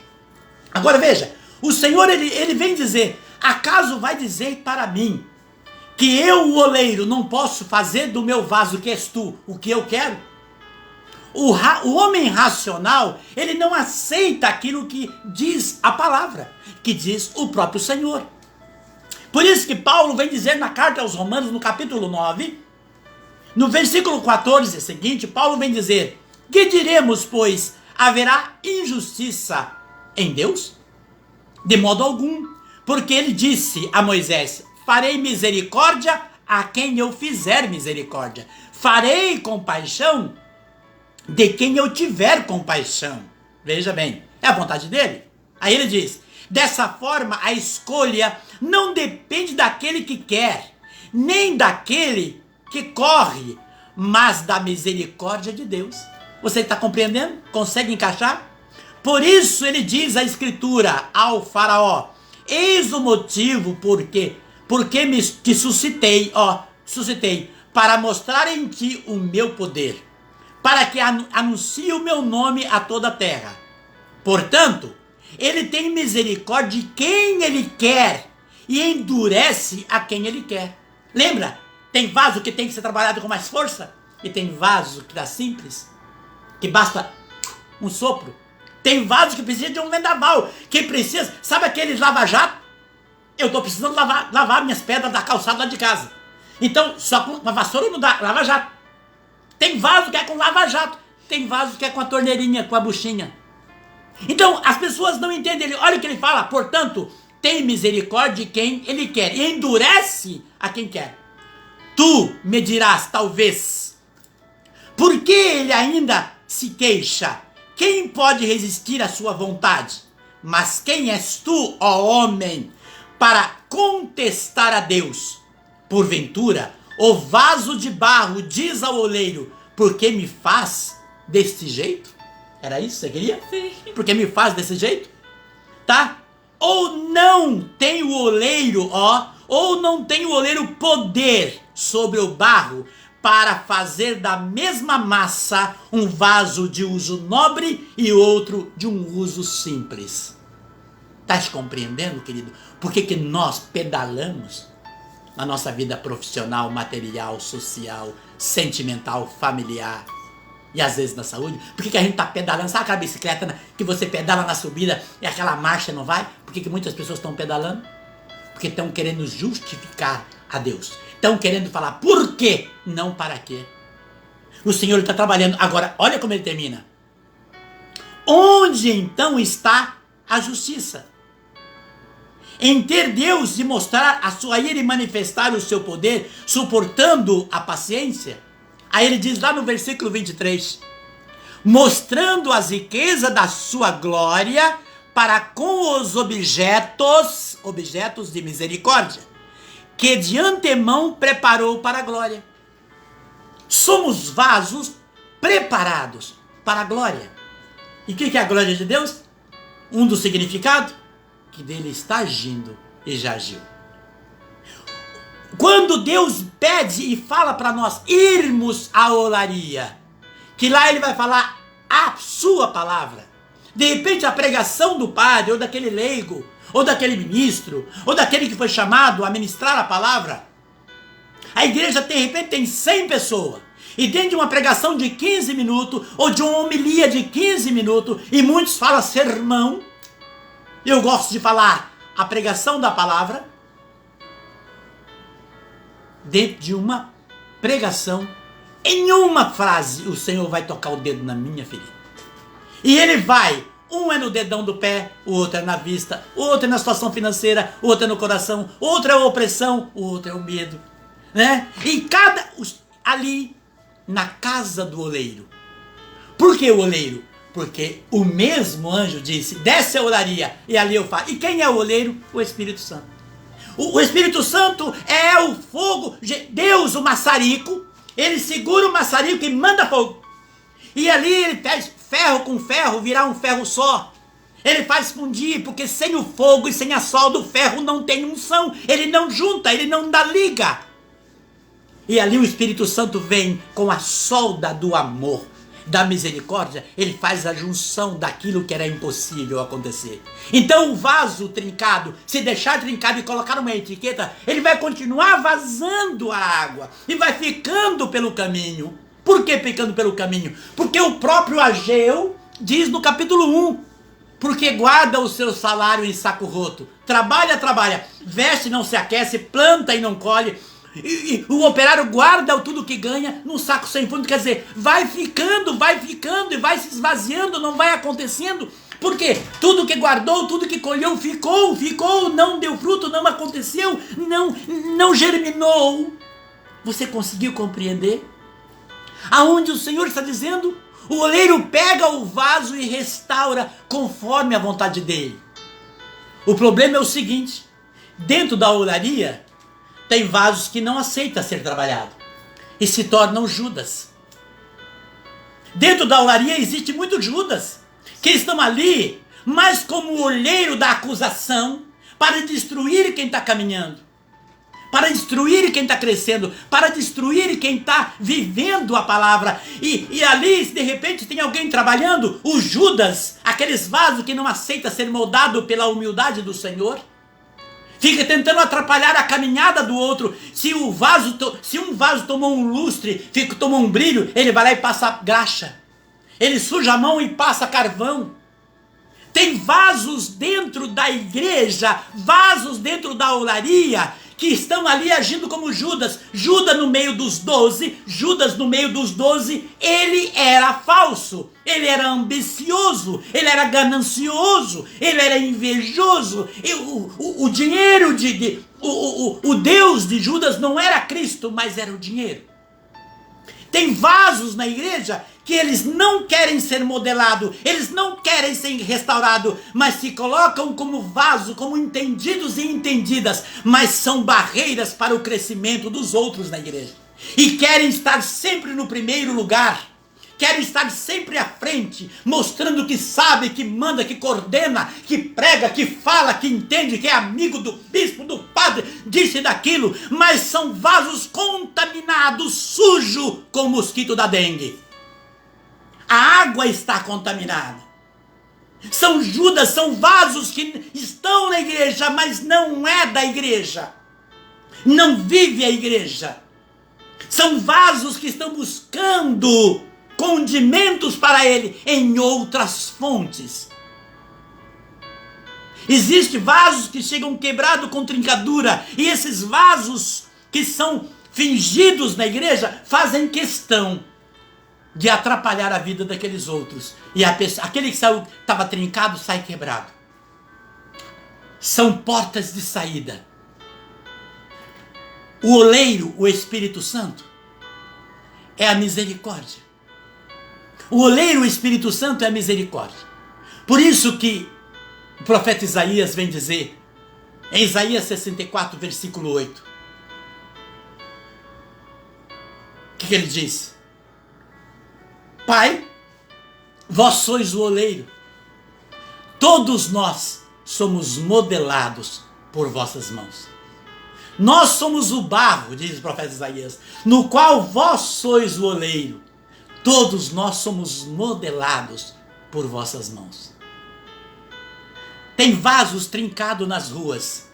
Agora veja, o Senhor ele vem dizer, acaso vai dizer para mim que eu, o oleiro, não posso fazer do meu vaso que és tu o que eu quero? O homem racional, ele não aceita aquilo que diz a palavra, que diz o próprio Senhor. Por isso que Paulo vem dizer na carta aos Romanos, no capítulo 9, no versículo 14 seguinte, Paulo vem dizer, que diremos, pois, haverá injustiça em Deus? De modo algum, porque ele disse a Moisés, farei misericórdia a quem eu fizer misericórdia, farei compaixão de quem eu tiver compaixão. Veja bem, é a vontade dele. Aí ele diz, dessa forma a escolha não depende daquele que quer, nem daquele que corre, mas da misericórdia de Deus. Você está compreendendo? Consegue encaixar? Por isso ele diz a escritura ao faraó, eis o motivo porque te suscitei, para mostrar em ti o meu poder, para que anuncie o meu nome a toda a terra. Portanto, ele tem misericórdia de quem ele quer e endurece a quem ele quer. Lembra? Tem vaso que tem que ser trabalhado com mais força e tem vaso que dá simples, que basta um sopro. Tem vaso que precisa de um vendaval, que precisa, sabe aqueles lava-jato? Eu estou precisando lavar minhas pedras da calçada lá de casa. Então, só com uma vassoura não dá, lava-jato. Tem vaso que é com lava-jato, tem vaso que é com a torneirinha, com a buchinha. Então, as pessoas não entendem. Olha o que ele fala, portanto, tem misericórdia de quem ele quer e endurece a quem quer. Tu me dirás, talvez, por que ele ainda se queixa? Quem pode resistir à sua vontade? Mas quem és tu, ó homem, para contestar a Deus? Porventura, o vaso de barro diz ao oleiro, por que me faz deste jeito? Era isso que você queria? Sim. Por que me faz desse jeito? Tá? Ou não tem o oleiro, ou não tem o oleiro poder sobre o barro para fazer da mesma massa um vaso de uso nobre e outro de um uso simples. Estás compreendendo, querido? Por que nós pedalamos na nossa vida profissional, material, social, sentimental, familiar e às vezes na saúde? Por que a gente está pedalando? Sabe aquela bicicleta que você pedala na subida e aquela marcha não vai? Por que muitas pessoas estão pedalando? Porque estão querendo justificar a Deus. Estão querendo falar por quê, não para quê. O Senhor está trabalhando. Agora, olha como ele termina. Onde então está a justiça? Em ter Deus e mostrar a sua ira e manifestar o seu poder, suportando a paciência. Aí ele diz lá no versículo 23, mostrando as riquezas da sua glória para com os objetos de misericórdia, que de antemão preparou para a glória. Somos vasos preparados para a glória. E o que é a glória de Deus? Um dos significados? Que dele está agindo e já agiu. Quando Deus pede e fala para nós irmos à olaria, que lá ele vai falar a sua palavra. De repente a pregação do padre, ou daquele leigo, ou daquele ministro, ou daquele que foi chamado a ministrar a palavra, a igreja de repente tem 100 pessoas, e dentro de uma pregação de 15 minutos, ou de uma homilia de 15 minutos, e muitos falam sermão, eu gosto de falar a pregação da palavra, dentro de uma pregação Em uma frase, o Senhor vai tocar o dedo na minha ferida. E Ele vai. Um é no dedão do pé, o outro é na vista, o outro é na situação financeira, o outro é no coração, o outro é a opressão, o outro é o medo, né? E ali na casa do oleiro. Por que o oleiro? Porque o mesmo anjo disse, desce a olaria, e ali eu falo. E quem é o oleiro? O Espírito Santo. O Espírito Santo é o fogo, Deus, o maçarico, ele segura o maçarico e manda fogo. E ali ele faz ferro com ferro, virar um ferro só. Ele faz fundir, porque sem o fogo e sem a solda, o ferro não tem unção. Ele não junta, ele não dá liga. E ali o Espírito Santo vem com a solda do amor, da misericórdia. Ele faz a junção daquilo que era impossível acontecer. Então o vaso trincado, se deixar trincado e colocar uma etiqueta, ele vai continuar vazando a água e vai ficando pelo caminho. Por que ficando pelo caminho? Porque o próprio Ageu diz no capítulo 1, porque guarda o seu salário em saco roto, trabalha, veste e não se aquece, planta e não colhe, e o operário guarda tudo que ganha num saco sem fundo. Quer dizer, vai ficando e vai se esvaziando, não vai acontecendo, porque tudo que guardou, tudo que colheu ficou, não deu fruto, não aconteceu, não germinou. Você conseguiu compreender? Aonde o Senhor está dizendo, o oleiro pega o vaso e restaura conforme a vontade dele. O problema é o seguinte, dentro da olaria, tem vasos que não aceitam ser trabalhado e se tornam Judas. Dentro da olaria existe muitos Judas que estão ali, mas como o olheiro da acusação, para destruir quem está caminhando, para destruir quem está crescendo, para destruir quem está vivendo a palavra. E ali, de repente, tem alguém trabalhando, o Judas, aqueles vasos que não aceita ser moldado pela humildade do Senhor, fica tentando atrapalhar a caminhada do outro. Se um vaso tomou um lustre, tomou um brilho, ele vai lá e passa graxa. Ele suja a mão e passa carvão. Tem vasos dentro da igreja, vasos dentro da olaria, que estão ali agindo como Judas. Judas no meio dos 12, ele era falso, ele era ambicioso, ele era ganancioso, ele era invejoso. O dinheiro, o Deus de Judas não era Cristo, mas era o dinheiro. Tem vasos na igreja que eles não querem ser modelados, eles não querem ser restaurados, mas se colocam como vaso, como entendidos e entendidas, mas são barreiras para o crescimento dos outros na igreja. E querem estar sempre no primeiro lugar, querem estar sempre à frente, mostrando que sabe, que manda, que coordena, que prega, que fala, que entende, que é amigo do bispo, do padre, disso e daquilo, mas são vasos contaminados, sujos com o mosquito da dengue. A água está contaminada. São Judas, são vasos que estão na igreja, mas não é da igreja. Não vive a igreja. São vasos que estão buscando condimentos para ele em outras fontes. Existem vasos que chegam quebrados com trincadura, e esses vasos que são fingidos na igreja fazem questão de atrapalhar a vida daqueles outros. E aquele que estava trincado sai quebrado. São portas de saída. O oleiro, o Espírito Santo, é a misericórdia. O oleiro, o Espírito Santo, é a misericórdia. Por isso que o profeta Isaías vem dizer, em Isaías 64, versículo 8. O que ele diz? Pai, vós sois o oleiro, todos nós somos modelados por vossas mãos. Nós somos o barro, diz o profeta Isaías, no qual vós sois o oleiro, todos nós somos modelados por vossas mãos. Tem vasos trincados nas ruas,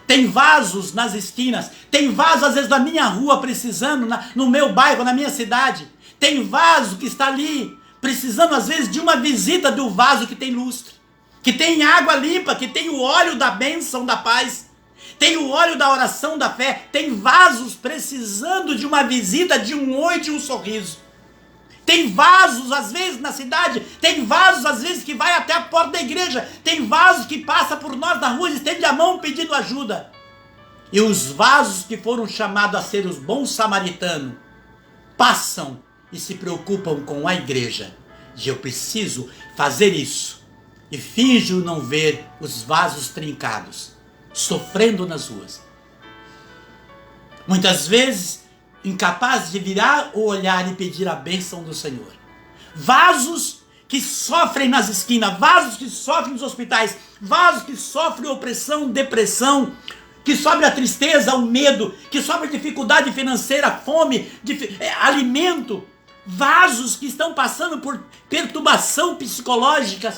tem vasos nas esquinas, tem vasos às vezes na minha rua precisando, no meu bairro, na minha cidade. Tem vaso que está ali, precisando às vezes de uma visita do vaso que tem lustre, que tem água limpa, que tem o óleo da bênção da paz. tem o óleo da oração da fé, tem vasos precisando de uma visita, de um oi, de um sorriso. Tem vasos, às vezes, na cidade, tem vasos, às vezes, que vai até a porta da igreja, tem vasos que passa por nós na rua, estende a mão pedindo ajuda. E os vasos que foram chamados a ser os bons samaritanos, passam e se preocupam com a igreja. E eu preciso fazer isso. E finjo não ver os vasos trincados, sofrendo nas ruas. Muitas vezes, incapaz de virar o olhar e pedir a bênção do Senhor. Vasos que sofrem nas esquinas, vasos que sofrem nos hospitais, vasos que sofrem opressão, depressão, que sofrem a tristeza, o medo, que sofrem dificuldade financeira, fome, alimento, vasos que estão passando por perturbação psicológica.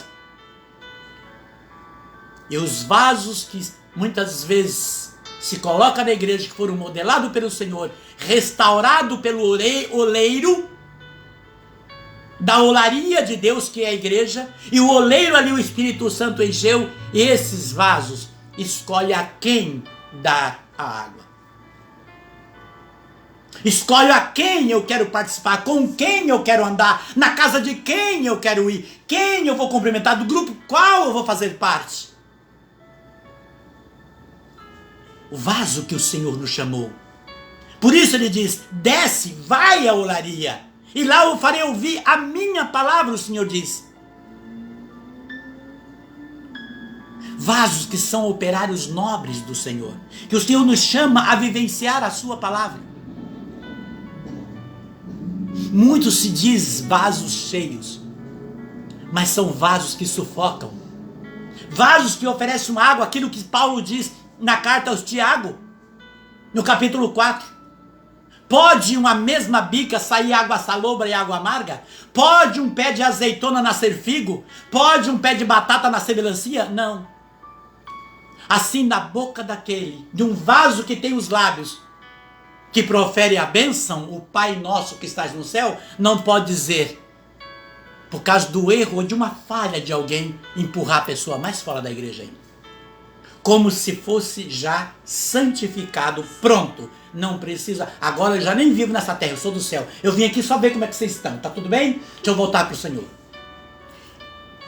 E os vasos que muitas vezes se colocam na igreja, que foram modelados pelo Senhor, restaurados pelo oleiro, da olaria de Deus, que é a igreja, e o oleiro ali, o Espírito Santo encheu, e esses vasos escolhe a quem dar a água. Escolho a quem eu quero participar, com quem eu quero andar, na casa de quem eu quero ir, quem eu vou cumprimentar, do grupo qual eu vou fazer parte. O vaso que o Senhor nos chamou. Por isso ele diz, desce, vai à olaria, e lá eu farei ouvir a minha palavra, o Senhor diz. Vasos que são operários nobres do Senhor, que o Senhor nos chama a vivenciar a sua palavra. Muito se diz vasos cheios, mas são vasos que sufocam. Vasos que oferecem uma água, aquilo que Paulo diz na carta aos Tiago, no capítulo 4. Pode uma mesma bica sair água salobra e água amarga? Pode um pé de azeitona nascer figo? Pode um pé de batata nascer melancia? Não. Assim, na boca daquele, de um vaso que tem os lábios, que profere a bênção, o Pai nosso que estás no céu, não pode dizer, por causa do erro ou de uma falha de alguém, empurrar a pessoa mais fora da igreja ainda. Como se fosse já santificado, pronto. Não precisa, agora eu já nem vivo nessa terra, eu sou do céu. Eu vim aqui só ver como é que vocês estão, tá tudo bem? Deixa eu voltar para o Senhor.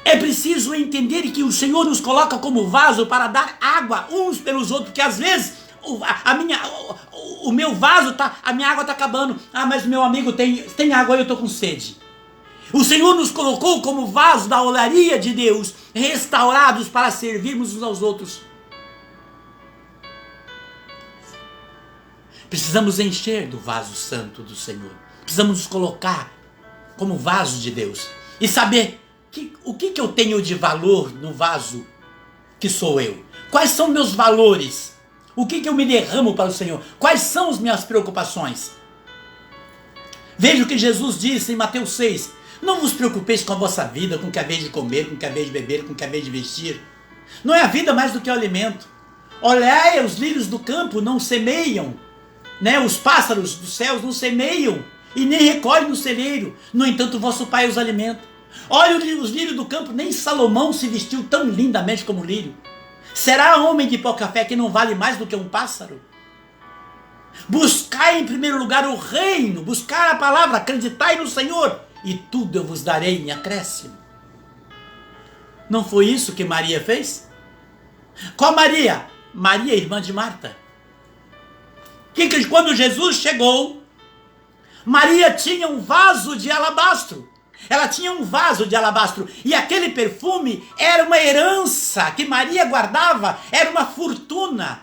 É preciso entender que o Senhor nos coloca como vaso para dar água uns pelos outros, porque às vezes o meu vaso a minha água está acabando. Ah, mas o meu amigo tem água e eu estou com sede. O Senhor nos colocou como vaso da olaria de Deus, restaurados para servirmos uns aos outros. Precisamos encher do vaso santo do Senhor. Precisamos nos colocar como vaso de Deus. E saber o que eu tenho de valor no vaso que sou eu. Quais são meus valores? O que eu me derramo para o Senhor? Quais são as minhas preocupações? Veja o que Jesus disse em Mateus 6. Não vos preocupeis com a vossa vida, com o que haveis de comer, com o que haveis de beber, com o que haveis de vestir. Não é a vida mais do que o alimento. Olhai, os lírios do campo não semeiam, né? Os pássaros dos céus não semeiam e nem recolhem no celeiro. No entanto, vosso Pai os alimenta. Olha os lírios do campo, nem Salomão se vestiu tão lindamente como o lírio. Será homem de pouca fé que não vale mais do que um pássaro? Buscai em primeiro lugar o reino, buscar a palavra, acreditai no Senhor, e tudo eu vos darei em acréscimo. Não foi isso que Maria fez? Qual Maria? Maria, irmã de Marta. Que quando Jesus chegou, Maria tinha um vaso de alabastro. Ela tinha um vaso de alabastro. E aquele perfume era uma herança que Maria guardava. Era uma fortuna.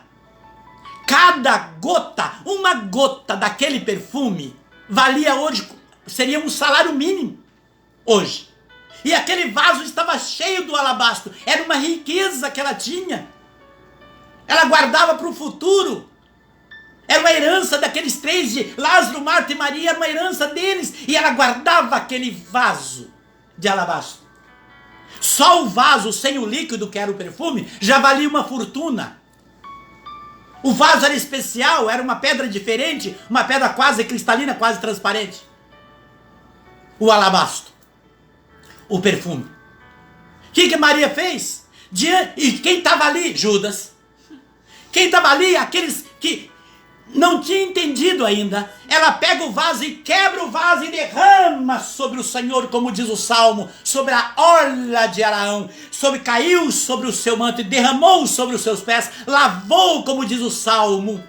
Cada gota, uma gota daquele perfume, valia hoje, seria um salário mínimo. Hoje. E aquele vaso estava cheio do alabastro. Era uma riqueza que ela tinha. Ela guardava para o futuro. Era uma herança daqueles três de Lázaro, Marta e Maria, era uma herança deles. E ela guardava aquele vaso de alabastro. Só o vaso sem o líquido, que era o perfume, já valia uma fortuna. O vaso era especial, era uma pedra diferente, uma pedra quase cristalina, quase transparente. O alabastro. O perfume. O que Maria fez? E quem estava ali? Judas. Quem estava ali, aqueles que não tinham entendido ainda, ela pega o vaso e quebra o vaso e derrama sobre o Senhor, como diz o Salmo, sobre a orla de Araão, caiu sobre o seu manto e derramou sobre os seus pés, lavou, como diz o Salmo.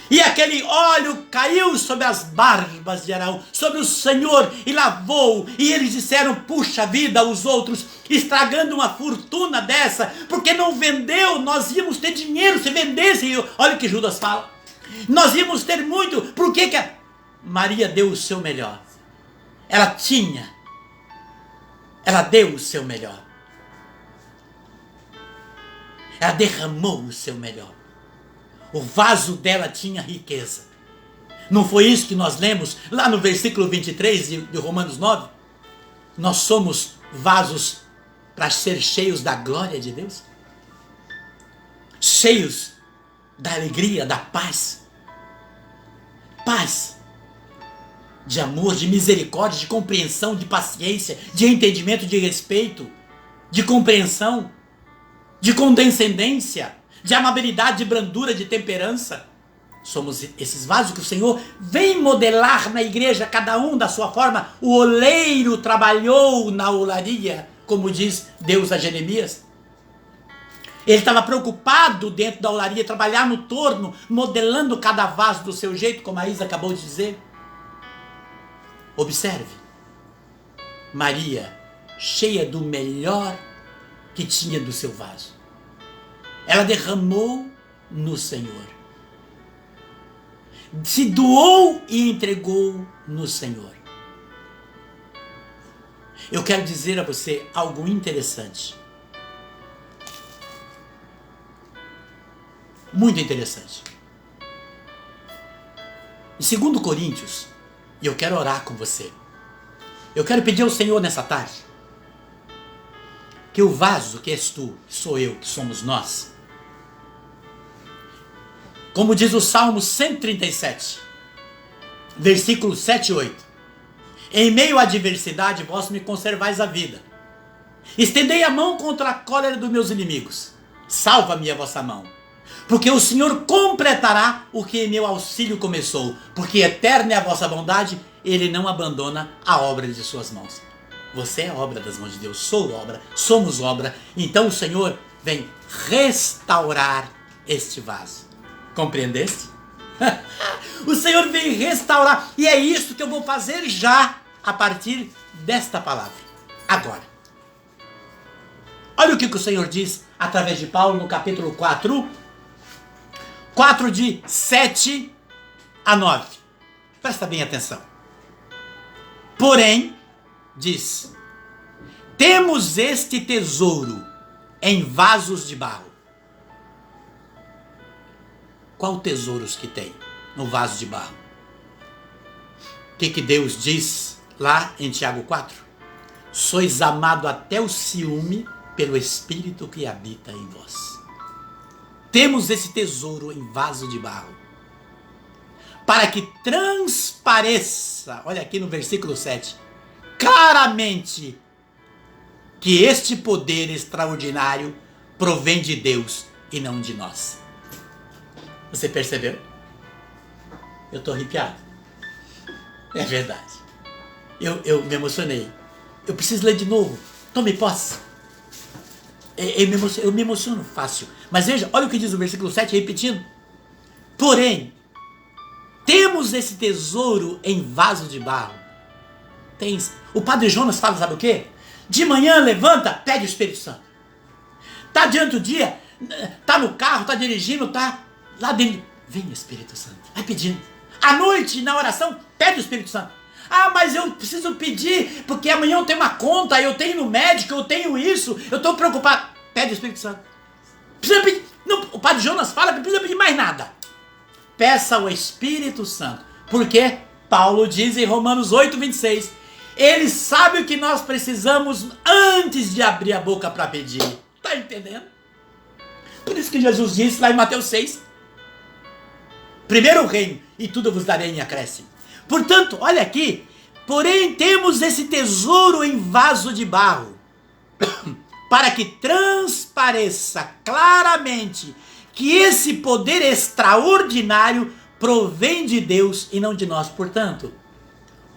E aquele óleo caiu sobre as barbas de Araão, sobre o Senhor, e lavou. E eles disseram, puxa vida, os outros, estragando uma fortuna dessa, porque não vendeu, nós íamos ter dinheiro se vendesse. Olha o que Judas fala. Nós íamos ter muito, por que que Maria deu o seu melhor? Ela deu o seu melhor. Ela derramou o seu melhor. O vaso dela tinha riqueza. Não foi isso que nós lemos lá no versículo 23 de Romanos 9? Nós somos vasos para ser cheios da glória de Deus. Cheios da alegria, da paz. Paz. De amor, de misericórdia, de compreensão, de paciência, de entendimento, de respeito, de compreensão, de condescendência, de amabilidade, de brandura, de temperança. Somos esses vasos que o Senhor vem modelar na igreja, cada um da sua forma. O oleiro trabalhou na olaria, como diz Deus a Jeremias. Ele estava preocupado dentro da olaria, trabalhar no torno, modelando cada vaso do seu jeito, como a Isa acabou de dizer. Observe, Maria, cheia do melhor que tinha do seu vaso. Ela derramou no Senhor. Se doou e entregou no Senhor. Eu quero dizer a você algo interessante. Muito interessante. Em 2 Coríntios, e eu quero orar com você. Eu quero pedir ao Senhor nessa tarde que o vaso que és tu, que sou eu, que somos nós, como diz o Salmo 137, versículos 7 e 8. Em meio à adversidade, vós me conservais a vida. Estendei a mão contra a cólera dos meus inimigos. Salva-me a vossa mão. Porque o Senhor completará o que em meu auxílio começou. Porque eterna é a vossa bondade, Ele não abandona a obra de suas mãos. Você é obra das mãos de Deus, sou obra, somos obra. Então o Senhor vem restaurar este vaso. Compreendeste? O Senhor vem restaurar. E é isso que eu vou fazer já a partir desta palavra. Agora. Olha o que o Senhor diz através de Paulo no capítulo 4. 4 de 7 a 9. Presta bem atenção. Porém, diz, temos este tesouro em vasos de barro. Qual tesouros que tem no vaso de barro? O que Deus diz lá em Tiago 4? Sois amado até o ciúme pelo Espírito que habita em vós. Temos esse tesouro em vaso de barro, para que transpareça, olha aqui no versículo 7, claramente que este poder extraordinário provém de Deus e não de nós. Você percebeu? Eu estou arrepiado. É verdade. Eu me emocionei. Eu preciso ler de novo. Tome posse. Eu me emociono fácil. Mas veja, olha o que diz o versículo 7, repetindo. Porém, temos esse tesouro em vaso de barro. O Padre Jonas fala, sabe o quê? De manhã levanta, pede o Espírito Santo. Tá diante do dia, tá no carro, tá dirigindo, tá lá dentro. Vem Espírito Santo, vai pedindo. À noite, na oração, pede o Espírito Santo. Ah, mas eu preciso pedir, porque amanhã eu tenho uma conta, eu tenho no médico, eu tenho isso, eu estou preocupado. Pede o Espírito Santo. Precisa pedir. Não, o Padre Jonas fala que não precisa pedir mais nada. Peça o Espírito Santo. Porque Paulo diz em Romanos 8, 26, ele sabe o que nós precisamos antes de abrir a boca para pedir. Está entendendo? Por isso que Jesus disse lá em Mateus 6, primeiro o reino, e tudo vos darei em acréscimo. Portanto, olha aqui, porém temos esse tesouro em vaso de barro, para que transpareça claramente que esse poder extraordinário provém de Deus e não de nós. Portanto,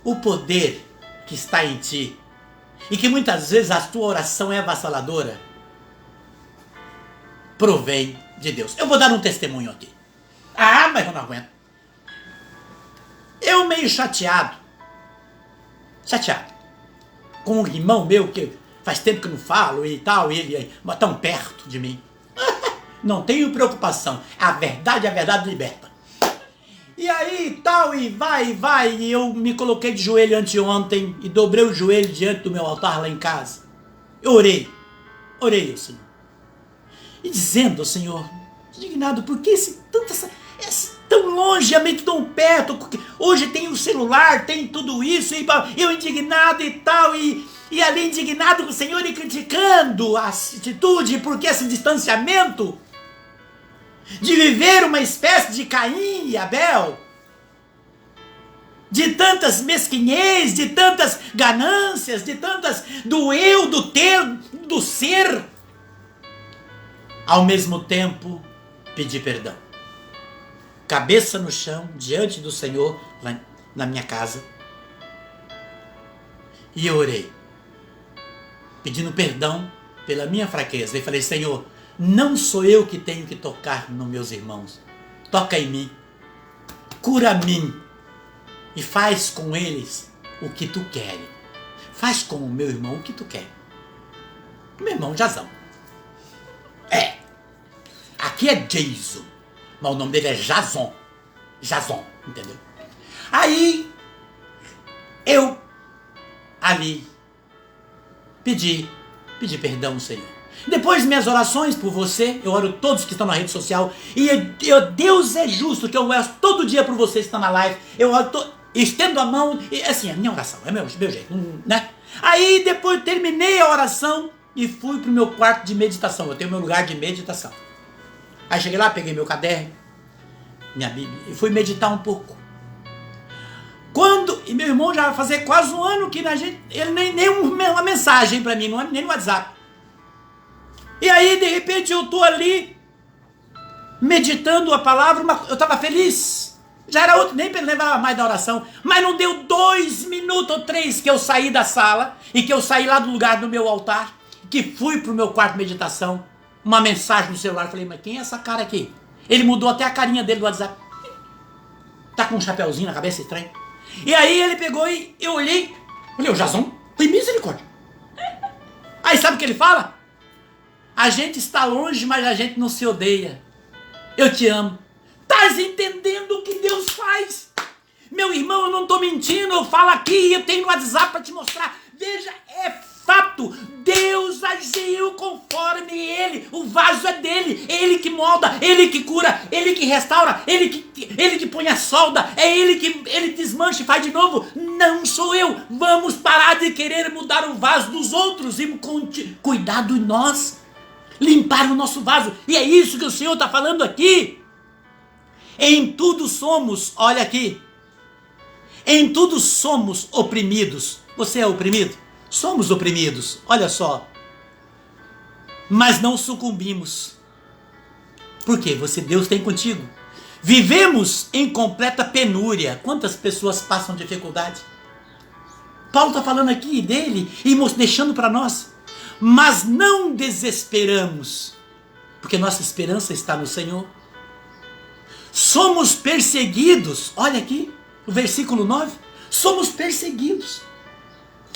o poder que está em ti, e que muitas vezes a tua oração é avassaladora, provém de Deus. Eu vou dar um testemunho aqui. Mas eu não aguento. Eu meio chateado com um irmão meu que faz tempo que eu não falo e tal, e ele é tão perto de mim. Não tenho preocupação. A verdade liberta. E aí tal, e vai, e eu me coloquei de joelho anteontem e dobrei o joelho diante do meu altar lá em casa. Eu orei ao Senhor. E dizendo ao Senhor, indignado, por que tão longe, a mente tão perto? Hoje tem o celular, tem tudo isso, e eu indignado e tal, e ali indignado com o Senhor e criticando a atitude, porque esse distanciamento de viver uma espécie de Caim e Abel, de tantas mesquinhez, de tantas ganâncias, de tantas do eu, do ter, do ser, ao mesmo tempo pedir perdão. Cabeça no chão, diante do Senhor, lá na minha casa, e eu orei, pedindo perdão pela minha fraqueza, e falei, Senhor, não sou eu que tenho que tocar nos meus irmãos. Toca em mim. Cura a mim. E faz com eles o que tu queres. Faz com o meu irmão o que tu quer. Meu irmão Jazão. Aqui é Jason. Mas o nome dele é Jason. Jason, entendeu? Aí, eu ali pedi perdão ao Senhor. Depois minhas orações por você, eu oro todos que estão na rede social, e Deus é justo, que eu oro todo dia por vocês que estão na live, eu oro, estendo a mão, e assim, a minha oração, é meu jeito, né? Aí depois terminei a oração e fui pro meu quarto de meditação, eu tenho meu lugar de meditação. Aí cheguei lá, peguei meu caderno, minha Bíblia, e fui meditar um pouco. E meu irmão já vai fazer quase um ano que ele nem uma mensagem para mim, nem no WhatsApp. E aí, de repente, eu tô ali, meditando a palavra, eu estava feliz. Já era outro, nem lembrava mais da oração. Mas não deu 2 minutos ou 3 que eu saí da sala, e que eu saí lá do lugar do meu altar, que fui pro meu quarto de meditação, uma mensagem no celular. Eu falei, mas quem é essa cara aqui? Ele mudou até a carinha dele do WhatsApp. Tá com um chapéuzinho na cabeça, estranho. E aí ele pegou e eu olhei, o Jason, tem misericórdia. Aí sabe o que ele fala? A gente está longe, mas a gente não se odeia. Eu te amo. Estás entendendo o que Deus faz? Meu irmão, eu não estou mentindo. Eu falo aqui e eu tenho no WhatsApp para te mostrar. Veja, é fato. Deus agiu conforme Ele. O vaso é dele. Ele que molda, Ele que cura, Ele que restaura, Ele que põe a solda. É Ele que Ele desmancha e faz de novo. Não sou eu. Vamos parar de querer mudar o vaso dos outros e cuidar de nós. Limpar o nosso vaso. E é isso que o Senhor está falando aqui. Em tudo somos, olha aqui, em tudo somos oprimidos. Você é oprimido? Somos oprimidos, olha só. Mas não sucumbimos. Por quê? Deus tem contigo. Vivemos em completa penúria. Quantas pessoas passam dificuldade? Paulo está falando aqui dele e deixando para nós. Mas não desesperamos, porque nossa esperança está no Senhor. Somos perseguidos, olha aqui, o versículo 9, somos perseguidos.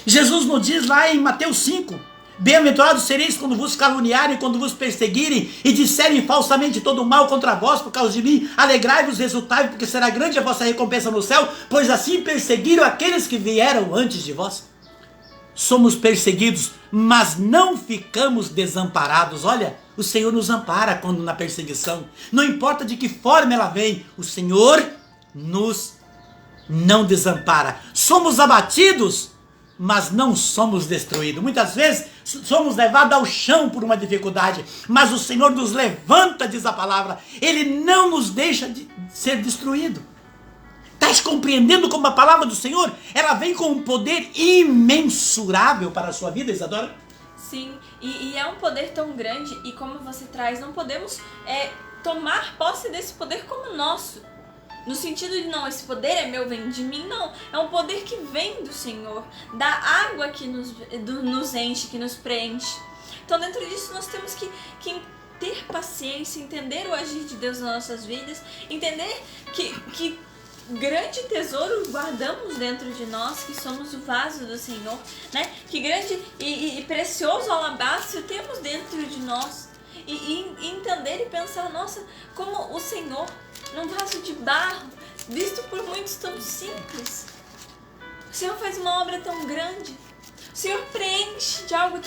Jesus nos diz lá em Mateus 5, bem-aventurados sereis quando vos caluniarem, quando vos perseguirem e disserem falsamente todo o mal contra vós por causa de mim, alegrai-vos, exultai, porque será grande a vossa recompensa no céu, pois assim perseguiram aqueles que vieram antes de vós. Somos perseguidos, mas não ficamos desamparados. Olha, o Senhor nos ampara quando na perseguição. Não importa de que forma ela vem, o Senhor nos não desampara. Somos abatidos, mas não somos destruídos. Muitas vezes somos levados ao chão por uma dificuldade, mas o Senhor nos levanta, diz a palavra. Ele não nos deixa de ser destruído. Estás compreendendo como a palavra do Senhor, ela vem com um poder imensurável para a sua vida, Isadora? Sim, e é um poder tão grande, e como você traz, não podemos tomar posse desse poder como nosso. No sentido de não, esse poder é meu, vem de mim, não. É um poder que vem do Senhor, da água que nos enche, que nos preenche. Então dentro disso nós temos que ter paciência, entender o agir de Deus nas nossas vidas, entender que grande tesouro guardamos dentro de nós, que somos o vaso do Senhor, né? Que grande e precioso alabastro temos dentro de nós. E entender e pensar, nossa, como o Senhor, num vaso de barro, visto por muitos tão simples, o Senhor faz uma obra tão grande, o Senhor preenche de algo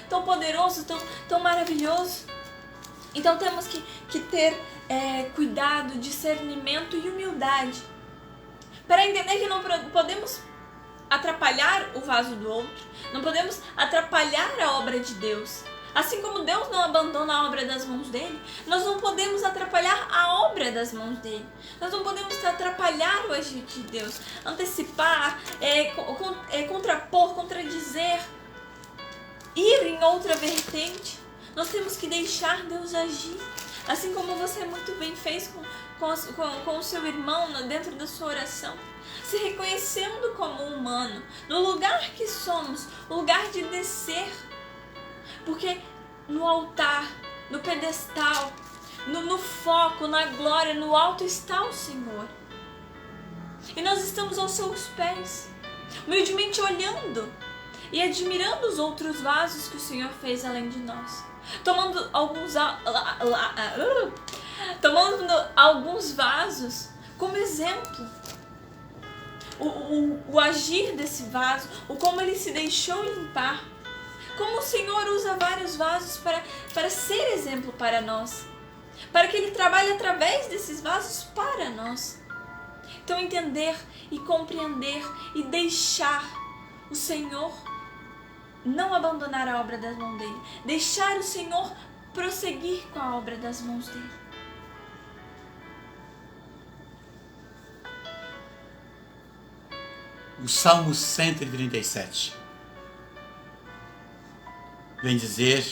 tão poderoso, tão maravilhoso. Então temos que ter cuidado, discernimento e humildade, para entender que não podemos atrapalhar o vaso do outro, não podemos atrapalhar a obra de Deus. Assim como Deus não abandona a obra das mãos dele, nós não podemos atrapalhar a obra das mãos dele. Nós não podemos atrapalhar o agir de Deus, antecipar, contrapor, contradizer, ir em outra vertente. Nós temos que deixar Deus agir. Assim como você muito bem fez com o seu irmão dentro da sua oração. Se reconhecendo como humano, no lugar que somos, o lugar de descer. Porque no altar, no pedestal, no foco, na glória, no alto está o Senhor. E nós estamos aos seus pés, humildemente olhando e admirando os outros vasos que o Senhor fez além de nós. Tomando alguns vasos como exemplo. O agir desse vaso, o como ele se deixou limpar. Como o Senhor usa vários vasos para ser exemplo para nós. Para que Ele trabalhe através desses vasos para nós. Então entender e compreender e deixar o Senhor, não abandonar a obra das mãos dele. Deixar o Senhor prosseguir com a obra das mãos dele. O Salmo 137 vem dizer,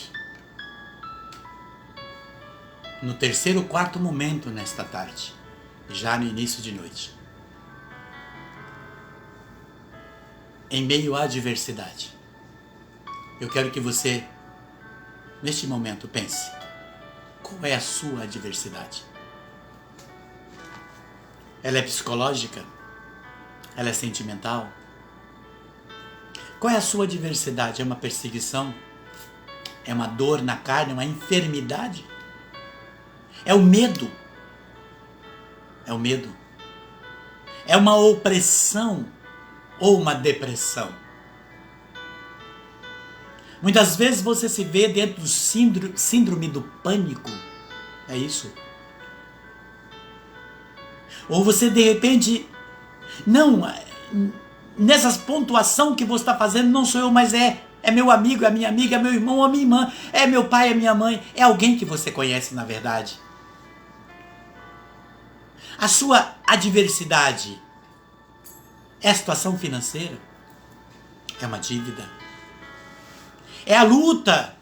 no terceiro ou quarto momento nesta tarde, já no início de noite, em meio à adversidade, eu quero que você, neste momento, pense, qual é a sua adversidade? Ela é psicológica? Ela é sentimental? Qual é a sua adversidade? É uma perseguição? É uma dor na carne, uma enfermidade? É o medo? É o medo? É uma opressão ou uma depressão? Muitas vezes você se vê dentro do síndrome do pânico. É isso? Ou você de repente... Não, nessas pontuação que você está fazendo, não sou eu, mas é meu amigo, é minha amiga, é meu irmão ou a minha irmã, é meu pai, é minha mãe, é alguém que você conhece na verdade. A sua adversidade é a situação financeira? É uma dívida? É a luta?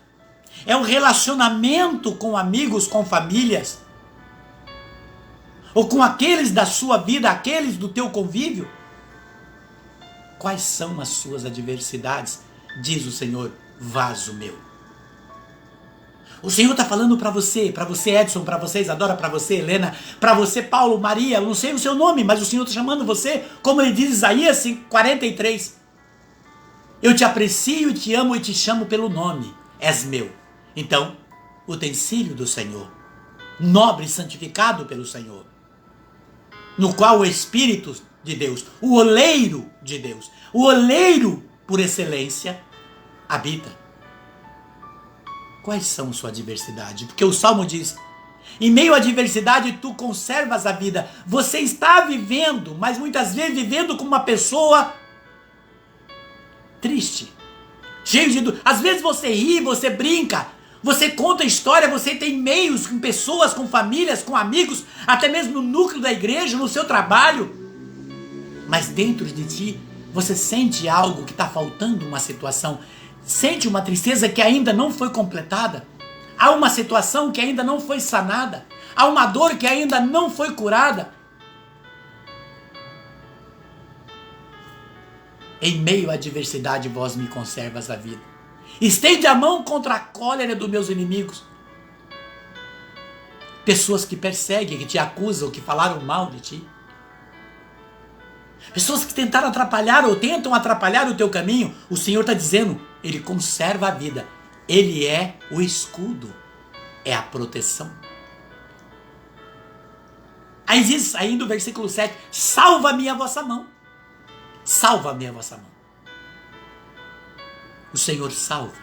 É o relacionamento com amigos, com famílias? Ou com aqueles da sua vida, aqueles do teu convívio? Quais são as suas adversidades? Diz o Senhor, vaso meu. O Senhor está falando para você Edson, para você Isadora, para você Helena, para você Paulo, Maria, não sei o seu nome, mas o Senhor está chamando você, como ele diz em Isaías 43. Eu te aprecio, te amo e te chamo pelo nome, és meu. Então, utensílio do Senhor, nobre e santificado pelo Senhor, no qual o Espírito de Deus, o oleiro de Deus, o oleiro por excelência, habita. Quais são sua adversidade? Porque o Salmo diz, em meio à adversidade tu conservas a vida. Você está vivendo, mas muitas vezes vivendo como uma pessoa triste, cheio de dor. Às vezes você ri, você brinca, você conta história, você tem meios com pessoas, com famílias, com amigos, até mesmo no núcleo da igreja, no seu trabalho. Mas dentro de ti, você sente algo que está faltando, uma situação. Sente uma tristeza que ainda não foi completada. há uma situação que ainda não foi sanada, há uma dor que ainda não foi curada. Em meio à adversidade, vós me conservas a vida. Estende a mão contra a cólera dos meus inimigos. Pessoas que perseguem, que te acusam, que falaram mal de ti. Pessoas que tentaram atrapalhar ou tentam atrapalhar o teu caminho. O Senhor está dizendo, Ele conserva a vida. Ele é o escudo, é a proteção. Aí diz ainda o versículo 7, salva-me a vossa mão. Salva-me a vossa mão. O Senhor salva,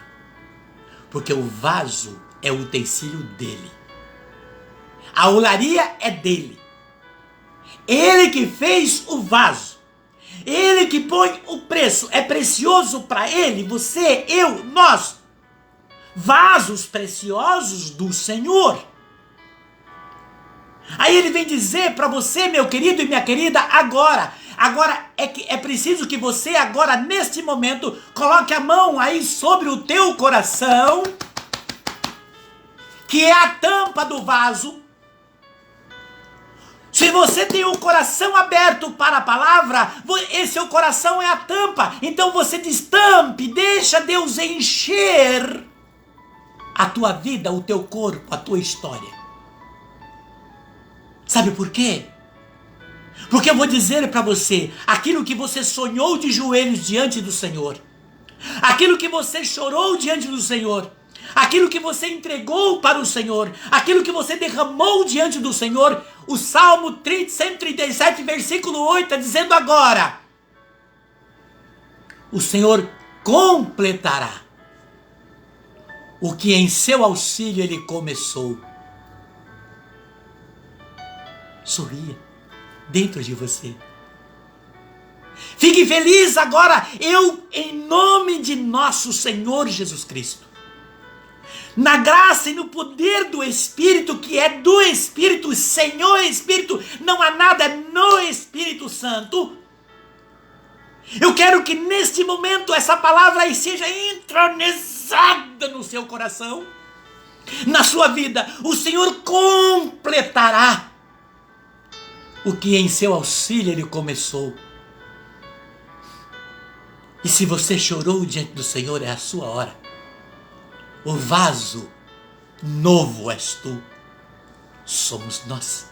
porque o vaso é o utensílio dele. A olaria é dele. Ele que fez o vaso. Ele que põe o preço. É precioso para ele, você, eu, nós. Vasos preciosos do Senhor. Aí ele vem dizer para você, meu querido e minha querida, agora é preciso que você agora, neste momento, coloque a mão aí sobre o teu coração, que é a tampa do vaso. Se você tem o coração aberto para a palavra, esse seu coração é a tampa. Então você destampe, deixa Deus encher a tua vida, o teu corpo, a tua história. Sabe por quê? Porque eu vou dizer para você, aquilo que você sonhou de joelhos diante do Senhor, aquilo que você chorou diante do Senhor, aquilo que você entregou para o Senhor, aquilo que você derramou diante do Senhor, o Salmo 137, versículo 8, está dizendo agora, o Senhor completará o que em seu auxílio Ele começou. Sorria dentro de você. Fique feliz agora, em nome de nosso Senhor Jesus Cristo. Na graça e no poder do Espírito, que é do Espírito, Senhor Espírito, não há nada no Espírito Santo. Eu quero que neste momento essa palavra aí seja entronizada no seu coração, na sua vida. O Senhor completará o que em seu auxílio Ele começou. E se você chorou diante do Senhor, é a sua hora. O vaso novo és tu, somos nós.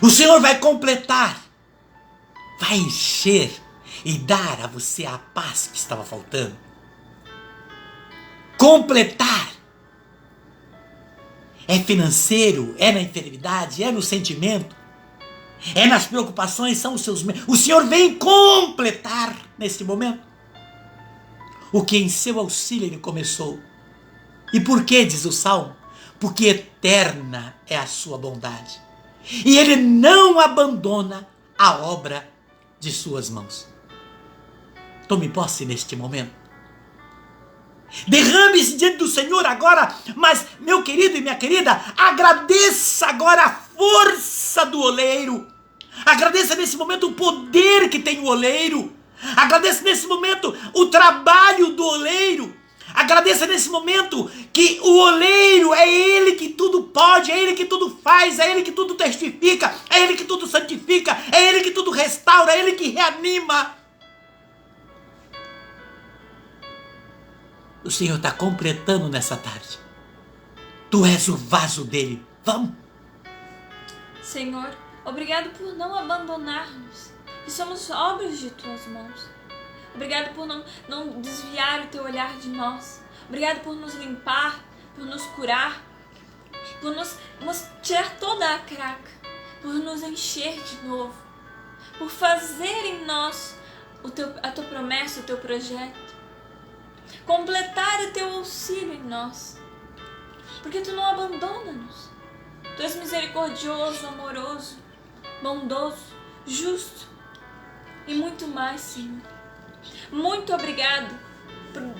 O Senhor vai completar, vai encher e dar a você a paz que estava faltando. Completar. É financeiro, é na enfermidade, é no sentimento, é nas preocupações, são os seus medos. O Senhor vem completar neste momento o que em seu auxílio Ele começou. E por que, diz o Salmo? Porque eterna é a sua bondade. E Ele não abandona a obra de suas mãos. Tome posse neste momento. Derrame-se diante do Senhor agora, mas, meu querido e minha querida, agradeça agora a força do oleiro. Agradeça nesse momento o poder que tem o oleiro. Agradeça nesse momento o trabalho do oleiro. Agradeça nesse momento que o oleiro é Ele que tudo pode, é Ele que tudo faz, é Ele que tudo testifica, é Ele que tudo santifica, é Ele que tudo restaura, é Ele que reanima. O Senhor está completando nessa tarde. Tu és o vaso dele. Vamos. Senhor, obrigado por não abandonar-nos, que somos obras de tuas mãos. Obrigado por não desviar o teu olhar de nós. Obrigado por nos limpar, por nos curar, por nos tirar toda a craca, por nos encher de novo, por fazer em nós a tua promessa, o teu projeto. Completar o teu auxílio em nós, porque tu não abandona-nos. Tu és misericordioso, amoroso, bondoso, justo e muito mais, Senhor. Muito obrigado,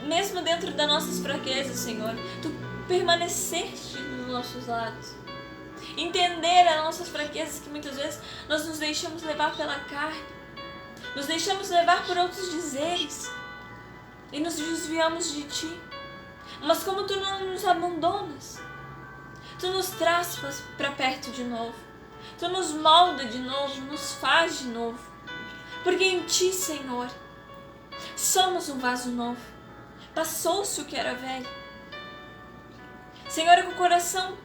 mesmo dentro das nossas fraquezas, Senhor, tu permaneceste nos nossos lados. Entender as nossas fraquezas, que muitas vezes nós nos deixamos levar pela carne, nos deixamos levar por outros dizeres, e nos desviamos de Ti. Mas como Tu não nos abandonas, Tu nos traz para perto de novo. Tu nos molda de novo, nos faz de novo. Porque em Ti, Senhor, somos um vaso novo. Passou-se o que era velho. Senhor, é com o coração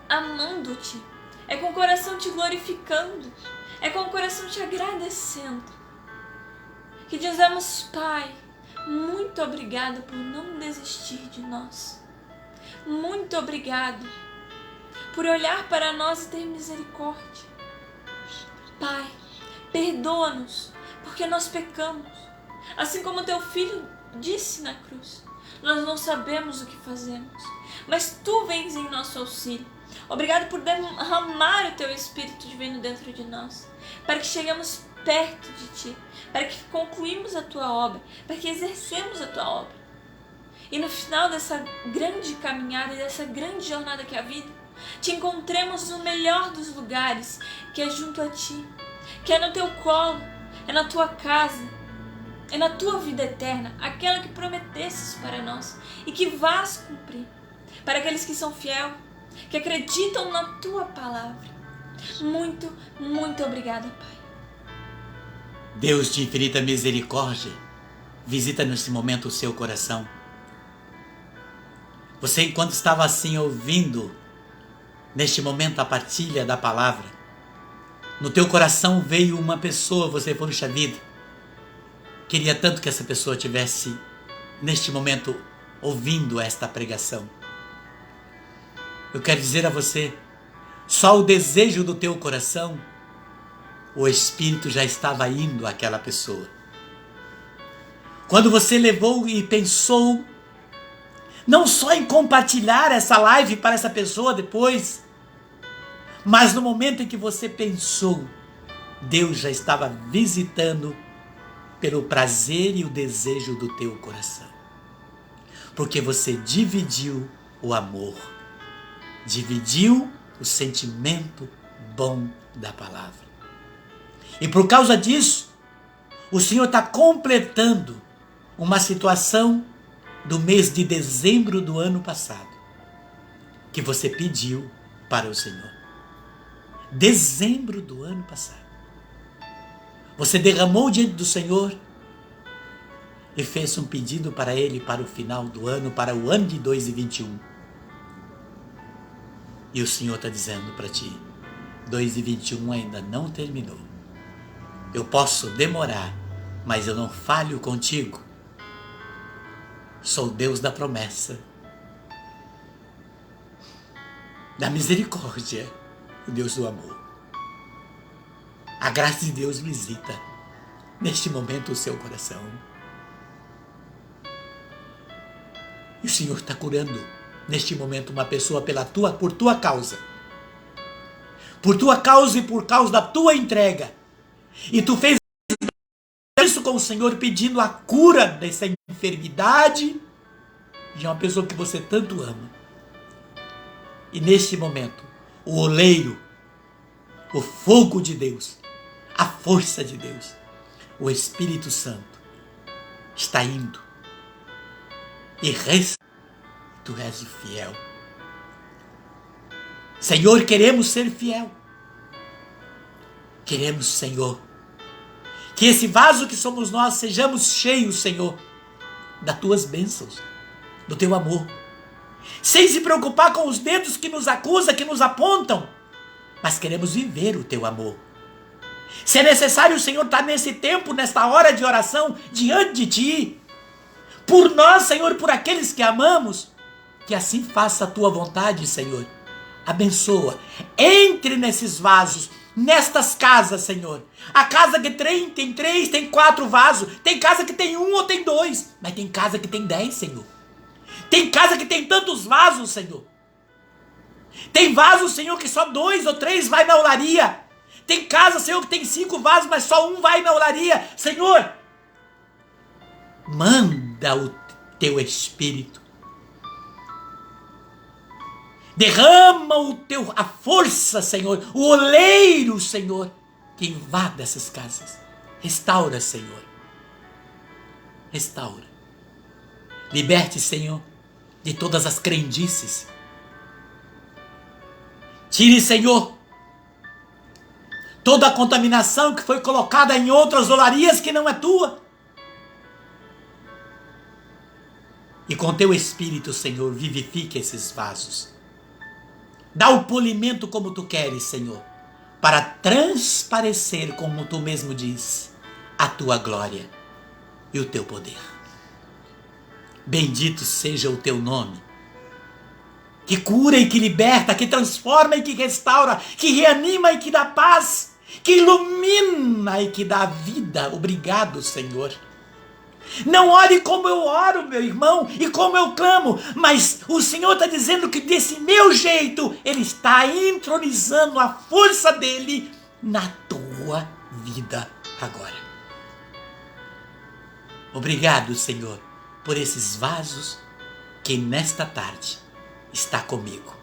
amando-Te. É com o coração Te glorificando. É com o coração Te agradecendo. Que dizemos, Pai, muito obrigado por não desistir de nós. Muito obrigado por olhar para nós e ter misericórdia. Pai, perdoa-nos, porque nós pecamos. Assim como Teu Filho disse na cruz, nós não sabemos o que fazemos, mas Tu vens em nosso auxílio. Obrigado por derramar o Teu Espírito Divino dentro de nós, para que cheguemos perto de Ti, para que concluímos a Tua obra, para que exercemos a Tua obra. E no final dessa grande caminhada, dessa grande jornada que é a vida, Te encontremos no melhor dos lugares, que é junto a Ti, que é no Teu colo, é na Tua casa, é na Tua vida eterna, aquela que prometesses para nós e que vás cumprir, para aqueles que são fiéis, que acreditam na Tua palavra. Muito, muito obrigada, Pai. Deus de infinita misericórdia, visita nesse momento o seu coração. Você, enquanto estava assim ouvindo, neste momento, a partilha da palavra, no teu coração veio uma pessoa, você falou, puxa vida, queria tanto que essa pessoa tivesse, neste momento, ouvindo esta pregação. Eu quero dizer a você, só o desejo do teu coração, o Espírito já estava indo àquela pessoa. Quando você levou e pensou, não só em compartilhar essa live para essa pessoa depois, mas no momento em que você pensou, Deus já estava visitando pelo prazer e o desejo do teu coração. Porque você dividiu o amor, dividiu o sentimento bom da palavra. E por causa disso, o Senhor está completando uma situação do mês de dezembro do ano passado, que você pediu para o Senhor. Dezembro do ano passado. Você derramou diante do Senhor e fez um pedido para Ele para o final do ano, para o ano de 2021. E o Senhor está dizendo para ti, 2021 ainda não terminou. Eu posso demorar, mas eu não falho contigo. Sou Deus da promessa, da misericórdia, o Deus do amor. A graça de Deus visita neste momento o seu coração. E o Senhor está curando neste momento uma pessoa por tua causa. Por tua causa e por causa da tua entrega. E tu fez isso com o Senhor pedindo a cura dessa enfermidade de uma pessoa que você tanto ama. E neste momento, o oleiro, o fogo de Deus, a força de Deus, o Espírito Santo está indo e tu és o fiel. Senhor, queremos ser fiel. Queremos, Senhor, que esse vaso que somos nós sejamos cheios, Senhor, das tuas bênçãos, do teu amor, sem se preocupar com os dedos que nos acusam, que nos apontam, mas queremos viver o teu amor. Se é necessário, Senhor, estar nesse tempo, nesta hora de oração, diante de ti, por nós, Senhor, por aqueles que amamos, que assim faça a tua vontade, Senhor. Abençoa, entre nesses vasos, nestas casas, Senhor. A casa que tem 3, tem 4 vasos. Tem casa que tem 1 ou tem 2. Mas tem casa que tem 10, Senhor. Tem casa que tem tantos vasos, Senhor. Tem vasos, Senhor, que só 2 ou 3 vai na olaria. Tem casa, Senhor, que tem 5 vasos, mas só 1 vai na olaria. Senhor, manda o teu Espírito. Derrama a força, Senhor, o oleiro, Senhor, que invada essas casas. Restaura, Senhor. Restaura. Liberte, Senhor, de todas as crendices. Tire, Senhor, toda a contaminação que foi colocada em outras olarias que não é tua. E com teu Espírito, Senhor, vivifique esses vasos. Dá o polimento como tu queres, Senhor, para transparecer, como tu mesmo diz, a tua glória e o teu poder. Bendito seja o teu nome, que cura e que liberta, que transforma e que restaura, que reanima e que dá paz, que ilumina e que dá vida. Obrigado, Senhor. Não ore como eu oro, meu irmão, e como eu clamo, mas o Senhor está dizendo que desse meu jeito, Ele está entronizando a força dEle na tua vida agora. Obrigado, Senhor, por esses vasos que nesta tarde está comigo,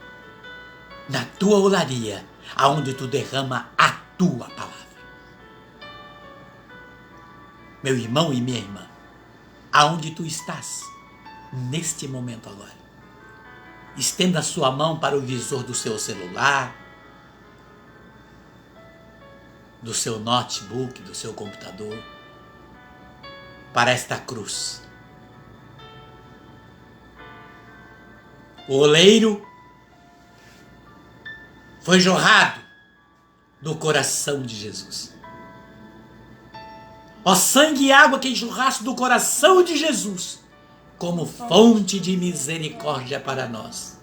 na tua olaria, aonde tu derrama a tua palavra. Meu irmão e minha irmã, aonde tu estás, neste momento agora, estenda a sua mão para o visor do seu celular, do seu notebook, do seu computador, para esta cruz. O oleiro foi jorrado do coração de Jesus. Ó sangue e água que jorraste do coração de Jesus, como fonte de misericórdia para nós,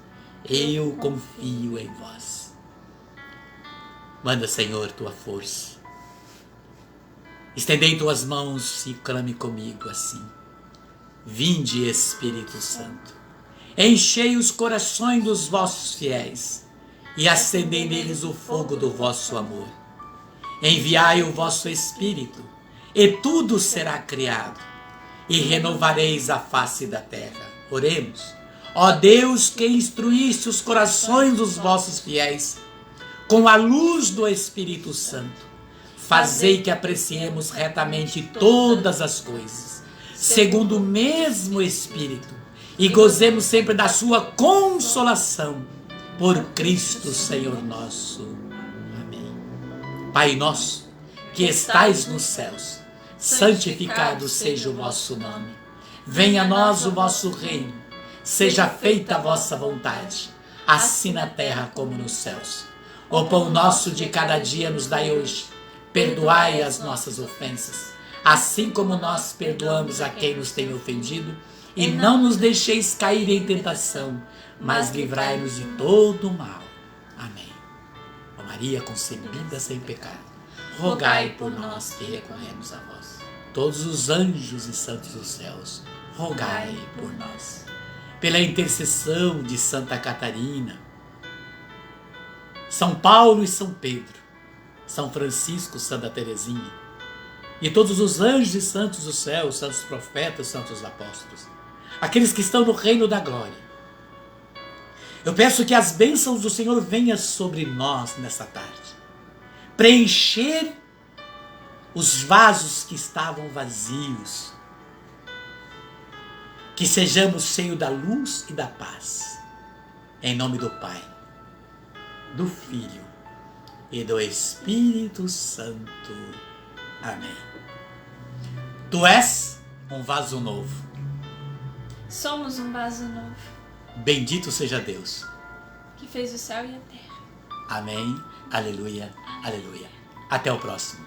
eu confio em vós. Manda, Senhor, tua força. Estendei tuas mãos e clame comigo assim. Vinde, Espírito Santo, enchei os corações dos vossos fiéis e acendei neles o fogo do vosso amor. Enviai o vosso Espírito, e tudo será criado, e renovareis a face da terra. Oremos. Ó Deus, que instruíste os corações dos vossos fiéis com a luz do Espírito Santo, fazei que apreciemos retamente todas as coisas, segundo o mesmo Espírito, e gozemos sempre da sua consolação, por Cristo Senhor nosso. Amém. Pai nosso, que estais nos céus, santificado seja o vosso nome. Venha a nós o vosso reino. Seja feita a vossa vontade, assim na terra como nos céus. O pão nosso de cada dia nos dai hoje. Perdoai as nossas ofensas, assim como nós perdoamos a quem nos tem ofendido. E não nos deixeis cair em tentação, mas livrai-nos de todo o mal. Amém. Ó Maria concebida sem pecado, rogai por nós que recorremos a vós. Todos os anjos e santos dos céus, rogai por nós. Pela intercessão de Santa Catarina, São Paulo e São Pedro, São Francisco, Santa Teresinha, e todos os anjos e santos dos céus, santos profetas, santos apóstolos, aqueles que estão no reino da glória, eu peço que as bênçãos do Senhor venham sobre nós nessa tarde, preencher os vasos que estavam vazios, que sejamos cheios da luz e da paz, em nome do Pai, do Filho e do Espírito Santo. Amém. Tu és um vaso novo. Somos um vaso novo. Bendito seja Deus, que fez o céu e a terra. Amém. Aleluia. Aleluia. Até o próximo.